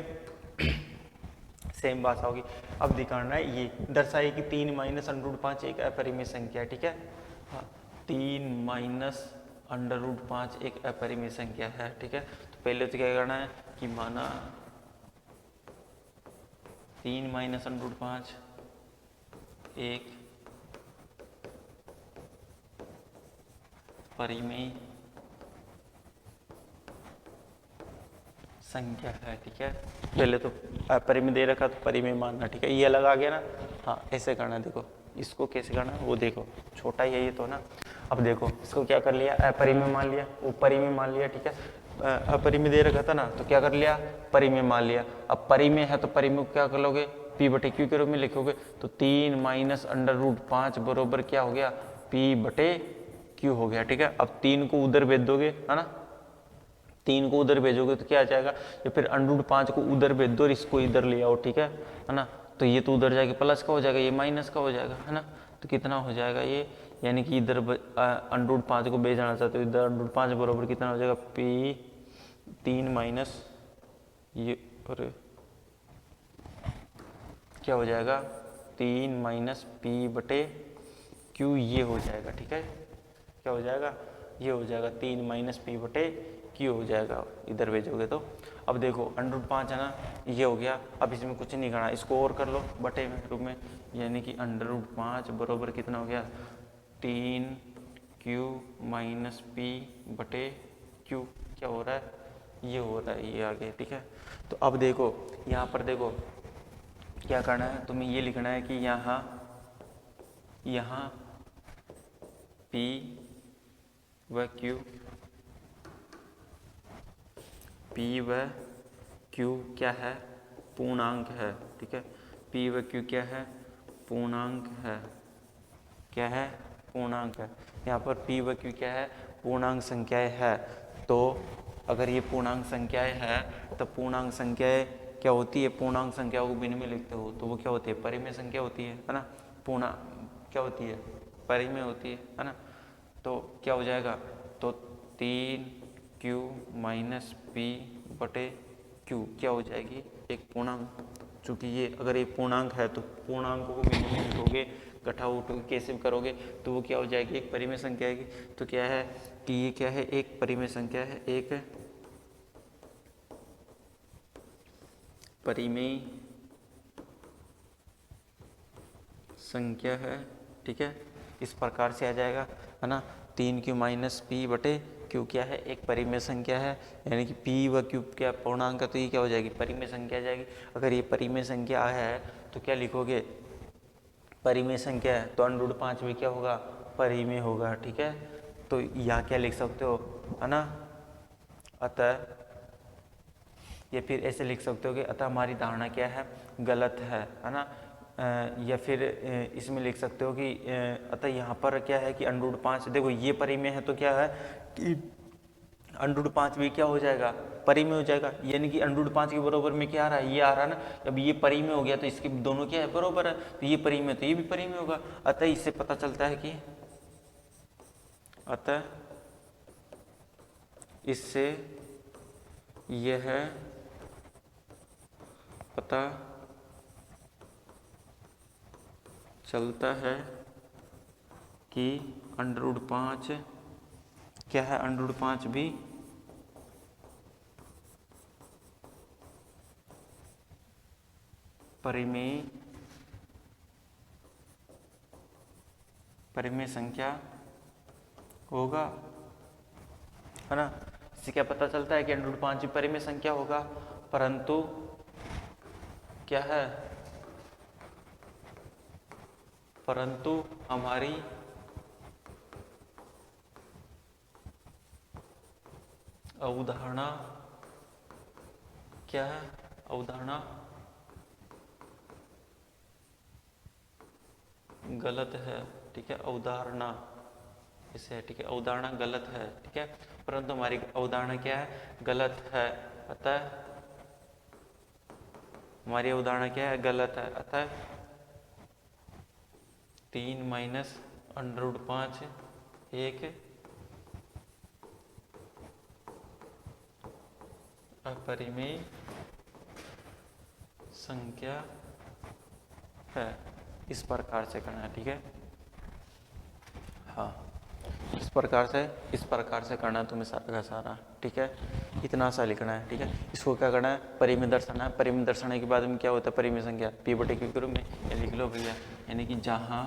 सेम बात होगी। अब दिखाना है ये दर्शाइए कि 3 - √5 एक अपरिमेय संख्या है, ठीक है। हाँ, 3 - √5 एक अपरिमेय संख्या है, ठीक है। तो पहले तो क्या करना है कि माना 3 - √5 एक परिमेय संख्या है, ठीक है। पहले तो अपरिमेय दे रखा तो परिमेय मानना, ठीक है। ये अलग आ गया ना, हाँ ऐसे करना है। देखो इसको कैसे करना है वो देखो, छोटा ही है ये तो ना। अब देखो इसको क्या कर लिया, अपरिमेय मान लिया, वो परिमेय मान लिया, ठीक है। अपरिमेय दे रखा था ना, तो क्या कर लिया, परिमेय मान लिया। अब परिमेय है तो परिमेय को क्या कर लोगे, p/q के रूप में लिखोगे। तो 3 - √5 बरोबर क्या हो गया, p/q हो गया, ठीक है। अब 3 को उधर भेज दोगे, है ना। 3 को उधर भेजोगे तो क्या आ जाएगा, या फिर √5 को उधर भेज दो और इसको इधर ले आओ, ठीक है ना। तो ये तो उधर जाके प्लस का हो जाएगा, ये माइनस का हो जाएगा, है ना। तो कितना हो जाएगा ये, यानी कि इधर √5 को भेजना चाहते हो, इधर √5 बराबर कितना हो जाएगा, p3 माइनस ये, और क्या हो जाएगा 3 - p/q, ये हो जाएगा, ठीक है। क्या हो जाएगा, ये हो जाएगा 3 - p/q हो जाएगा, इधर भेजोगे तो। अब देखो √5 है ना, ये हो गया। अब इसमें कुछ नहीं करना, इसको और कर लो बटे में रूप में, यानी कि √5 बराबर कितना हो गया, 3q - p/q। क्या हो रहा है, ये हो रहा है, ये आ गया, ठीक है। तो अब देखो यहाँ पर देखो क्या करना है, तुम्हें ये लिखना है कि यहाँ p व q, p व q क्या है, पूर्णांक है, ठीक है। p व q क्या है, पूर्णांक है, क्या है, पूर्णांक है। यहाँ पर पी व क्यू क्या है, पूर्णांक संख्याएं है। तो अगर ये पूर्णांक संख्याएं है तो पूर्णांक संख्याएं क्या होती है, पूर्णांक संख्याओं को बिन में लिखते हो तो वो क्या होती है, परिमेय संख्या होती है ना। पूर्णा क्या होती है, परिमेय होती है ना। तो क्या हो जाएगा, तो 3q माइनस पी बटे क्यू क्या हो जाएगी, एक पूर्णांक। चूँकि ये अगर एक पूर्णांक है तो पूर्णांकों को बिन में लिखोगे, गठा उठोगे, कैसे भी करोगे तो वो क्या हो जाएगी, एक परिमेय संख्या आएगी। तो क्या है कि ये क्या है, एक परिमेय संख्या है, एक परिमेय संख्या है। ठीक है, इस प्रकार से आ जाएगा है ना। 3q माइनस पी बटे क्यू क्या है, एक परिमेय संख्या है, यानी कि p व q क्या पूर्णांक है, तो ये क्या हो जाएगी, परिमेय संख्या आ जाएगी। अगर ये परिमेय संख्या है तो क्या लिखोगे, परिमेय संख्या है तो √5 भी क्या होगा, परिमेय होगा। ठीक है, तो यहाँ क्या लिख सकते हो है ना, अतः या फिर ऐसे लिख सकते हो कि अतः हमारी धारणा क्या है, गलत है ना। या फिर इसमें लिख सकते हो कि अतः यहाँ पर क्या है कि √5, देखो ये परिमेय है तो क्या है कि √5 भी क्या हो जाएगा, परिमेय हो जाएगा। यानी कि √5 के बराबर में क्या आ रहा है, ये आ रहा है ना। अब ये परिमेय हो गया तो इसके दोनों क्या है, बराबर है, तो ये परिमेय तो ये भी परिमेय होगा। अतः इससे पता चलता है कि अतः इससे यह पता चलता है कि √5 क्या है, √5 भी परिमेय संख्या होगा है ना। इससे क्या पता चलता है कि √5 भी परिमेय संख्या होगा, परंतु क्या है, परंतु हमारी अवधारणा क्या है, अवधारणा गलत है। ठीक है, अवधारणा इसे है, ठीक है, अवधारणा गलत है। ठीक है, परंतु हमारी अवधारणा क्या है, गलत है। अतः हमारी अवधारणा क्या है, गलत है। अतः 3 माइनस √5 एक अपरिमेय संख्या है। इस प्रकार से करना है। ठीक है, हाँ, इस प्रकार से करना है तुम्हें सारा का सारा। ठीक है, इतना सा लिखना है। ठीक है, इसको क्या करना है, परिमेय दर्शाना है। परिमेय दर्शाने के बाद में क्या होता है, परिमेय संख्या p बटे क्यू के रूप में ये लिख लो भैया। यानी कि जहाँ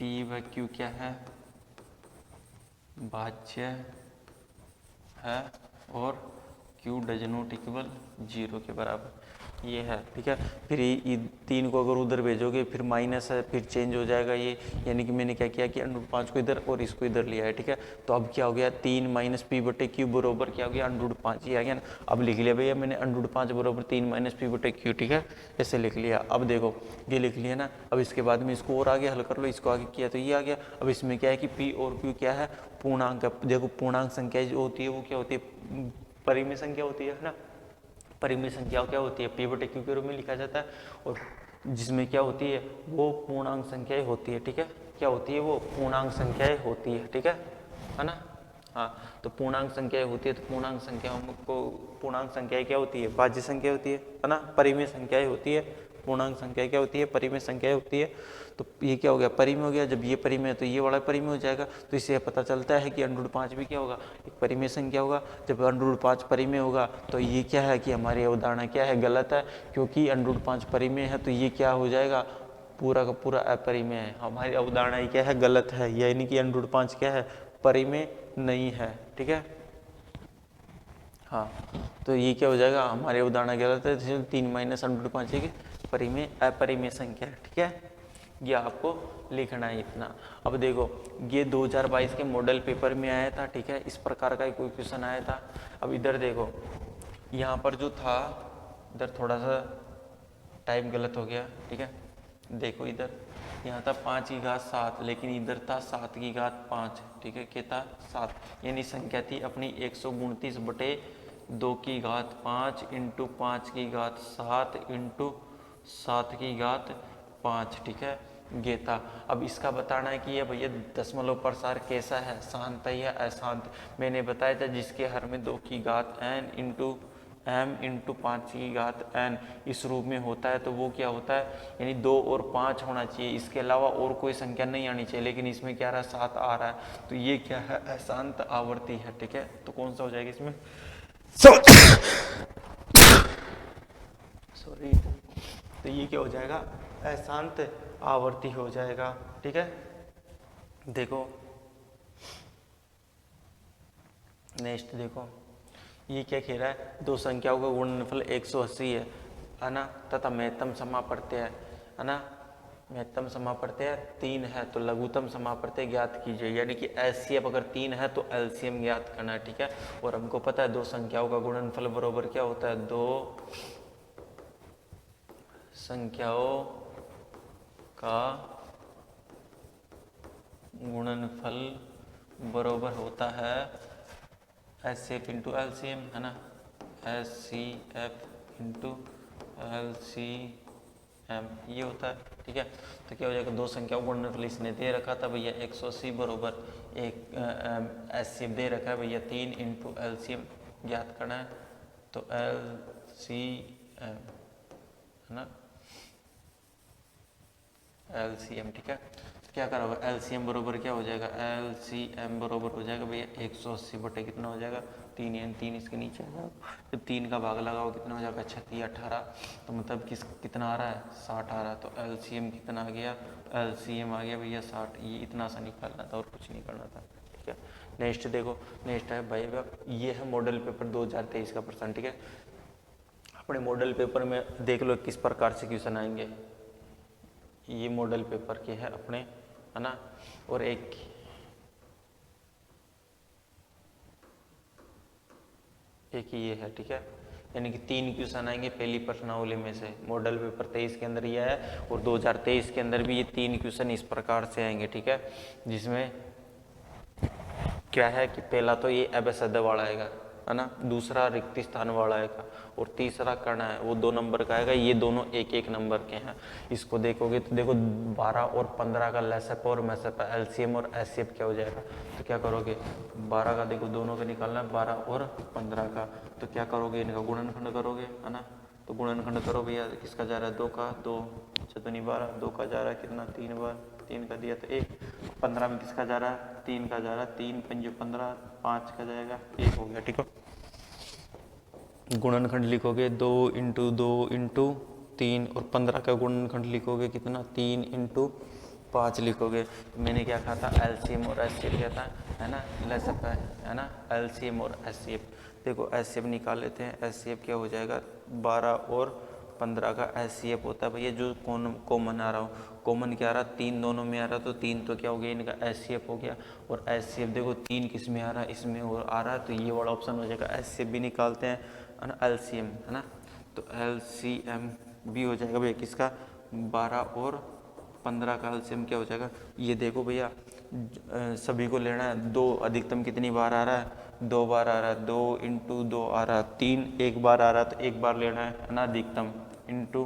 p व q क्या है, भाज्य है और q डज नॉट इक्वल 0 के बराबर ये है। ठीक है, फिर ये 3 को अगर उधर भेजोगे फिर माइनस है, फिर चेंज हो जाएगा ये। यानी कि मैंने क्या किया कि √5 को इधर और इसको इधर लिया है। ठीक है, तो अब क्या हो गया, 3 माइनस पी बटे क्यू बरोबर क्या हो गया, √5 ये आ गया ना। अब लिख लिया भैया मैंने √5 बरोबर 3 माइनस पी बटे क्यू। ठीक है, ऐसे लिख लिया। अब देखो ये लिख लिया ना, अब इसके बाद में इसको और आगे हल कर लो, इसको आगे किया तो ये आ गया। अब इसमें क्या है कि पी और क्यू क्या है, पूर्णांक। देखो पूर्णांक संख्या जो होती है वो क्या होती है, परिमेय संख्या होती है ना। परिमेय संख्या क्या होती है, p बटे क्यू के रूप में लिखा जाता है, और जिसमें क्या होती है वो पूर्णांक संख्याएं होती है। ठीक है, क्या होती है, वो पूर्णांक संख्याएं होती है। ठीक है ना। हाँ, तो पूर्णांक संख्याएं होती है, तो पूर्णांक संख्याओं को, पूर्णांक संख्याएं क्या होती है, भाज्य संख्या होती है ना। परिमेय संख्याएं होती है, पूर्णांक संख्या क्या होती है, परिमेय संख्याएं होती है। तो ये क्या हो गया, परिमेय हो गया। जब ये परिमेय है तो ये वाला परिमेय हो जाएगा। तो इससे पता चलता है कि √5 भी क्या होगा, एक परिमेय संख्या होगा। जब √5 परिमेय होगा तो ये क्या है कि हमारी अवधारणा क्या है, गलत है। क्योंकि √5 परिमेय है तो ये क्या हो जाएगा, पूरा का पूरा अपरिमेय है। हमारी अवधारणा क्या है, गलत है। यानी कि √5 क्या है, परिमेय नहीं है। ठीक है, हाँ, तो ये क्या हो जाएगा, हमारी अवधारणा गलत है। 3 माइनस √5 की परिमेय अपरिमेय संख्या है। ठीक है, ये आपको लिखना है इतना। अब देखो ये 2022 के मॉडल पेपर में आया था। ठीक है, इस प्रकार का कोई क्वेश्चन आया था। अब इधर देखो, यहाँ पर जो था, इधर थोड़ा सा टाइप गलत हो गया। ठीक है, देखो इधर यहाँ था 5 की घात 7, लेकिन इधर था 7 की घात 5, ठीक है, क्या था 7, यानी संख्या थी अपनी 129 बटे 2 की घात 5 इंटू 5 की घात 7 इंटू 7 की घात 5, ठीक है, ये था। अब इसका बताना है कि ये भैया दशमलव प्रसार कैसा है, शांत है या अशांत। मैंने बताया था जिसके हर में 2 की घात n इंटू m इंटू 5 की घात n इस रूप में होता है तो वो क्या होता है, यानी 2 और 5 होना चाहिए, इसके अलावा और कोई संख्या नहीं आनी चाहिए, लेकिन इसमें क्या रहा 7 आ रहा है, तो ये क्या है, अशांत आवर्ती है, ठीक है। तो कौन सा हो जाएगा इसमें, सॉरी, तो ये क्या हो जाएगा, अशांत आवर्ती हो जाएगा, ठीक है। देखो नेक्स्ट देखो, ये क्या कह रहा है, दो संख्याओं का गुणनफल 180 है ना, तथा महत्तम समापवर्त्य है ना, महत्तम समापवर्त्य 3 है, तो लघुत्तम समापवर्त्य ज्ञात कीजिए, यानी कि एचसीएफ अगर 3 है तो एलसीएम ज्ञात करना है, ठीक है। और हमको पता है दो संख्याओं का गुणनफल बराबर क्या होता है, दो संख्याओं का गुणनफल बराबर होता है H C F into L C M, है ना, H C F into L C M, ये होता है, ठीक है। तो क्या हो जाएगा, दो संख्याओं को गुणनफल इसने दे रखा था भैया 180 बरोबर एक एच सी एफ दे रखा है भैया 3 इंटू एल सी एम ज्ञात करना है, तो एल सी एम, है ना, एल सी एम, ठीक है। क्या करा होगा, एल सी एम बरोबर क्या हो जाएगा, एल सी एम बरोबर हो जाएगा भैया 180 बटे कितना हो जाएगा 3, यानी 3 इसके नीचे आ जाएगा, जब 3 का भाग लगाओ कितना हो जाएगा 36 18, तो मतलब कितना आ रहा है 60 आ रहा है, तो एल सी एम कितना आ गया, एल सी एम आ गया भैया 60, ये इतना सा निकालना था और कुछ नहीं करना था, ठीक है। नेक्स्ट देखो, नेक्स्ट है भाई ये है मॉडल पेपर 2023 का प्रश्न, ठीक है। अपने मॉडल पेपर में देख लो किस प्रकार से क्वेश्चन आएंगे, ये मॉडल पेपर के है अपने, है ना, और एक ये है, ठीक है, यानी कि 3 क्वेश्चन आएंगे पहली प्रश्नावली में से, मॉडल पेपर 23 के अंदर ये है, और 2023 के अंदर भी ये 3 क्वेश्चन इस प्रकार से आएंगे, ठीक है, जिसमें क्या है कि पहला तो ये अबसद वाला आएगा, है ना, दूसरा रिक्त स्थान वाला आएगा, और तीसरा करना है वो 2 नंबर का आएगा, ये दोनों 1-1 नंबर के हैं। इसको देखोगे तो देखो 12 और 15 का लसप और मसप एलसीएम और एचसीएफ क्या हो जाएगा, तो क्या करोगे 12 का देखो दोनों का निकालना है, 12 और 15 का, तो क्या करोगे इनका गुणनखंड करोगे, है ना, तो गुणनखंड करो भैया, किसका जा रहा है 2 का, 2 चतुनी 12, 2 का जा रहा है कितना 3 बार, 3 का दिया तो 1, 15 में किसका जा रहा है 3 का जा रहा है, 3 पंजे 15, 5 का जाएगा 1 हो गया, ठीक है। गुणनखंड लिखोगे 2 इंटू 2 इंटू 3, और 15 का गुणनखंड लिखोगे कितना 3 इंटू 5 लिखोगे। मैंने क्या कहा था, एलसीएम और एचसीएफ क्या था, है ना, लसप है ना, एलसीएम और एचसीएफ। देखो एचसीएफ निकाल लेते हैं, एचसीएफ क्या हो जाएगा 12 और 15 का एचसीएफ होता है भैया, जो कॉमन आ रहा हो, कॉमन क्या आ रहा, 3 दोनों में आ रहा, तो 3 तो क्या हो गया इनका एचसीएफ हो गया, और एचसीएफ देखो 3 किस में आ रहा है, इसमें आ रहा है, तो ये वाला ऑप्शन हो जाएगा, एचसीएफ भी निकालते हैं, है ना, एलसीएम, है ना, तो एलसीएम भी हो जाएगा भैया किसका 12 और 15 का एलसीएम क्या हो जाएगा, ये देखो भैया सभी को लेना है, 2 अधिकतम कितनी बार आ रहा है 2 बार आ रहा है, 2 इंटू 2 आ रहा है, 3 एक बार आ रहा है, तो एक बार लेना है ना, अधिकतम इंटू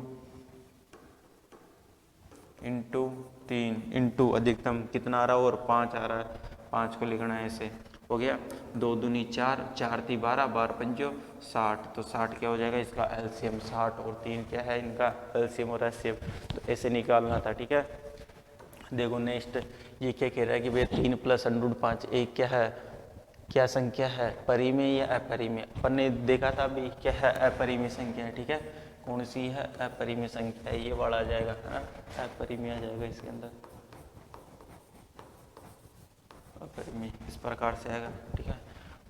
3 इंटू अधिकतम कितना आ रहा है, और 5 आ रहा है, 5 को लिखना है ऐसे, हो गया 2 दूनी 4, 4 ती 12, 12 पंजो 60, तो 60 क्या हो जाएगा इसका एलसीएम 60, और 3 क्या है इनका एलसीएम और एचसीएम, तो ऐसे निकालना था, ठीक है। देखो नेक्स्ट ये क्या कह रहा है कि भैया 3 + √5 एक क्या है, क्या संख्या है, परिमेय या अपरिमेय, अपन ने देखा था अभी क्या है, अपरिमेय संख्या है, ठीक है, कौन सी है अपरिमेय संख्या है, ये वाला आ जाएगा, है ना, अपरिमेय आ जाएगा इसके अंदर, अपरिमेय इस प्रकार से आएगा, ठीक है।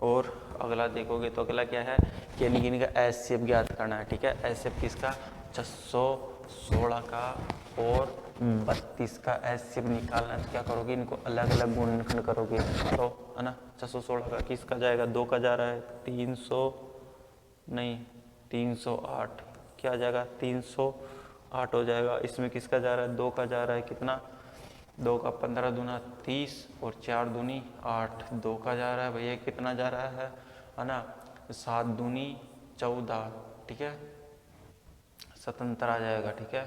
और अगला देखोगे तो अगला क्या है कि यानी कि इनका एचसीएफ ज्ञात करना है, ठीक है, एचसीएफ किसका 616 का और 32 का एचसीएफ निकालना है, तो क्या करोगे इनको अलग अलग गुणनखंड करोगे, तो है ना 616 का किसका जाएगा 2 का जा रहा है 300 नहीं 308, क्या आ जाएगा 308 हो जाएगा, इसमें किसका जा रहा है 2 का जा रहा है कितना 2 का 15 दूना 30 और 4 दूनी 8, 2 का जा रहा है भैया कितना जा रहा है ना 7 दूनी 14, ठीक है, स्वतंत्र आ जाएगा, ठीक है,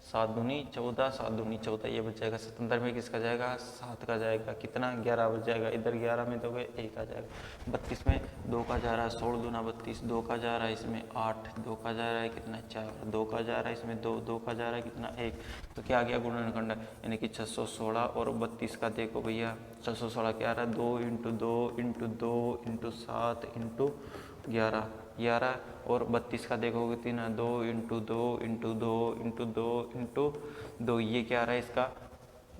7 दूनी 14, 7 दूनी 14 ये बच जाएगा। स्वतंत्र में किसका जाएगा 7 का जाएगा, कितना 11 बच जाएगा, इधर 11 में दोगे 1 आ जाएगा। 32 में 2 का जा रहा है 16 दूना 32, 2 का जा रहा है इसमें 8, 2 का जा रहा है कितना 4, 2 का जा रहा है इसमें 2, 2 का जा रहा है कितना 1, तो क्या आ गया गुणनखंड, यानी कि 616 और 32 का देखो भैया 616 क्या आ रहा है 2 इंटू 2 इंटू 2 इंटू 7 इंटू 11, 11 और 32 का देखोगे कितना 2 इंटू 2 इंटू 2 इंटू 2 इंटू 2, ये क्या आ रहा है इसका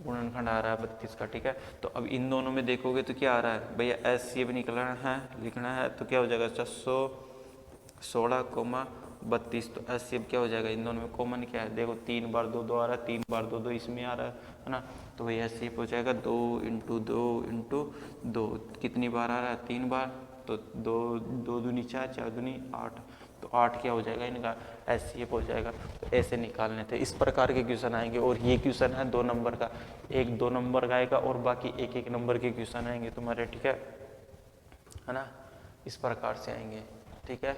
गुणनखंड आ रहा है 32 का, ठीक है। तो अब इन दोनों में देखोगे तो क्या आ रहा है भैया एचसीएफ निकलना है, लिखना है, तो क्या हो जाएगा 616 कोमा 32, तो एचसीएफ क्या हो जाएगा, इन दोनों में कॉमन क्या है देखो 3 बार 2 2 आ रहा है, 3 बार 2 2 इसमें आ रहा है ना, तो भैया एचसीएफ हो जाएगा 2 इंटू 2 इंटू 2, कितनी बार आ रहा है 3 बार, तो 2 2 दूनी 4, 4 दूनी 8, तो 8 क्या हो जाएगा इनका एचसीएफ हो जाएगा। तो ऐसे निकालने थे, इस प्रकार के क्वेश्चन आएंगे, और ये क्वेश्चन है 2 नंबर का, एक 2 नंबर का आएगा और बाकी 1 नंबर के क्वेश्चन आएंगे तुम्हारे, ठीक है ना, इस प्रकार से आएंगे, ठीक है।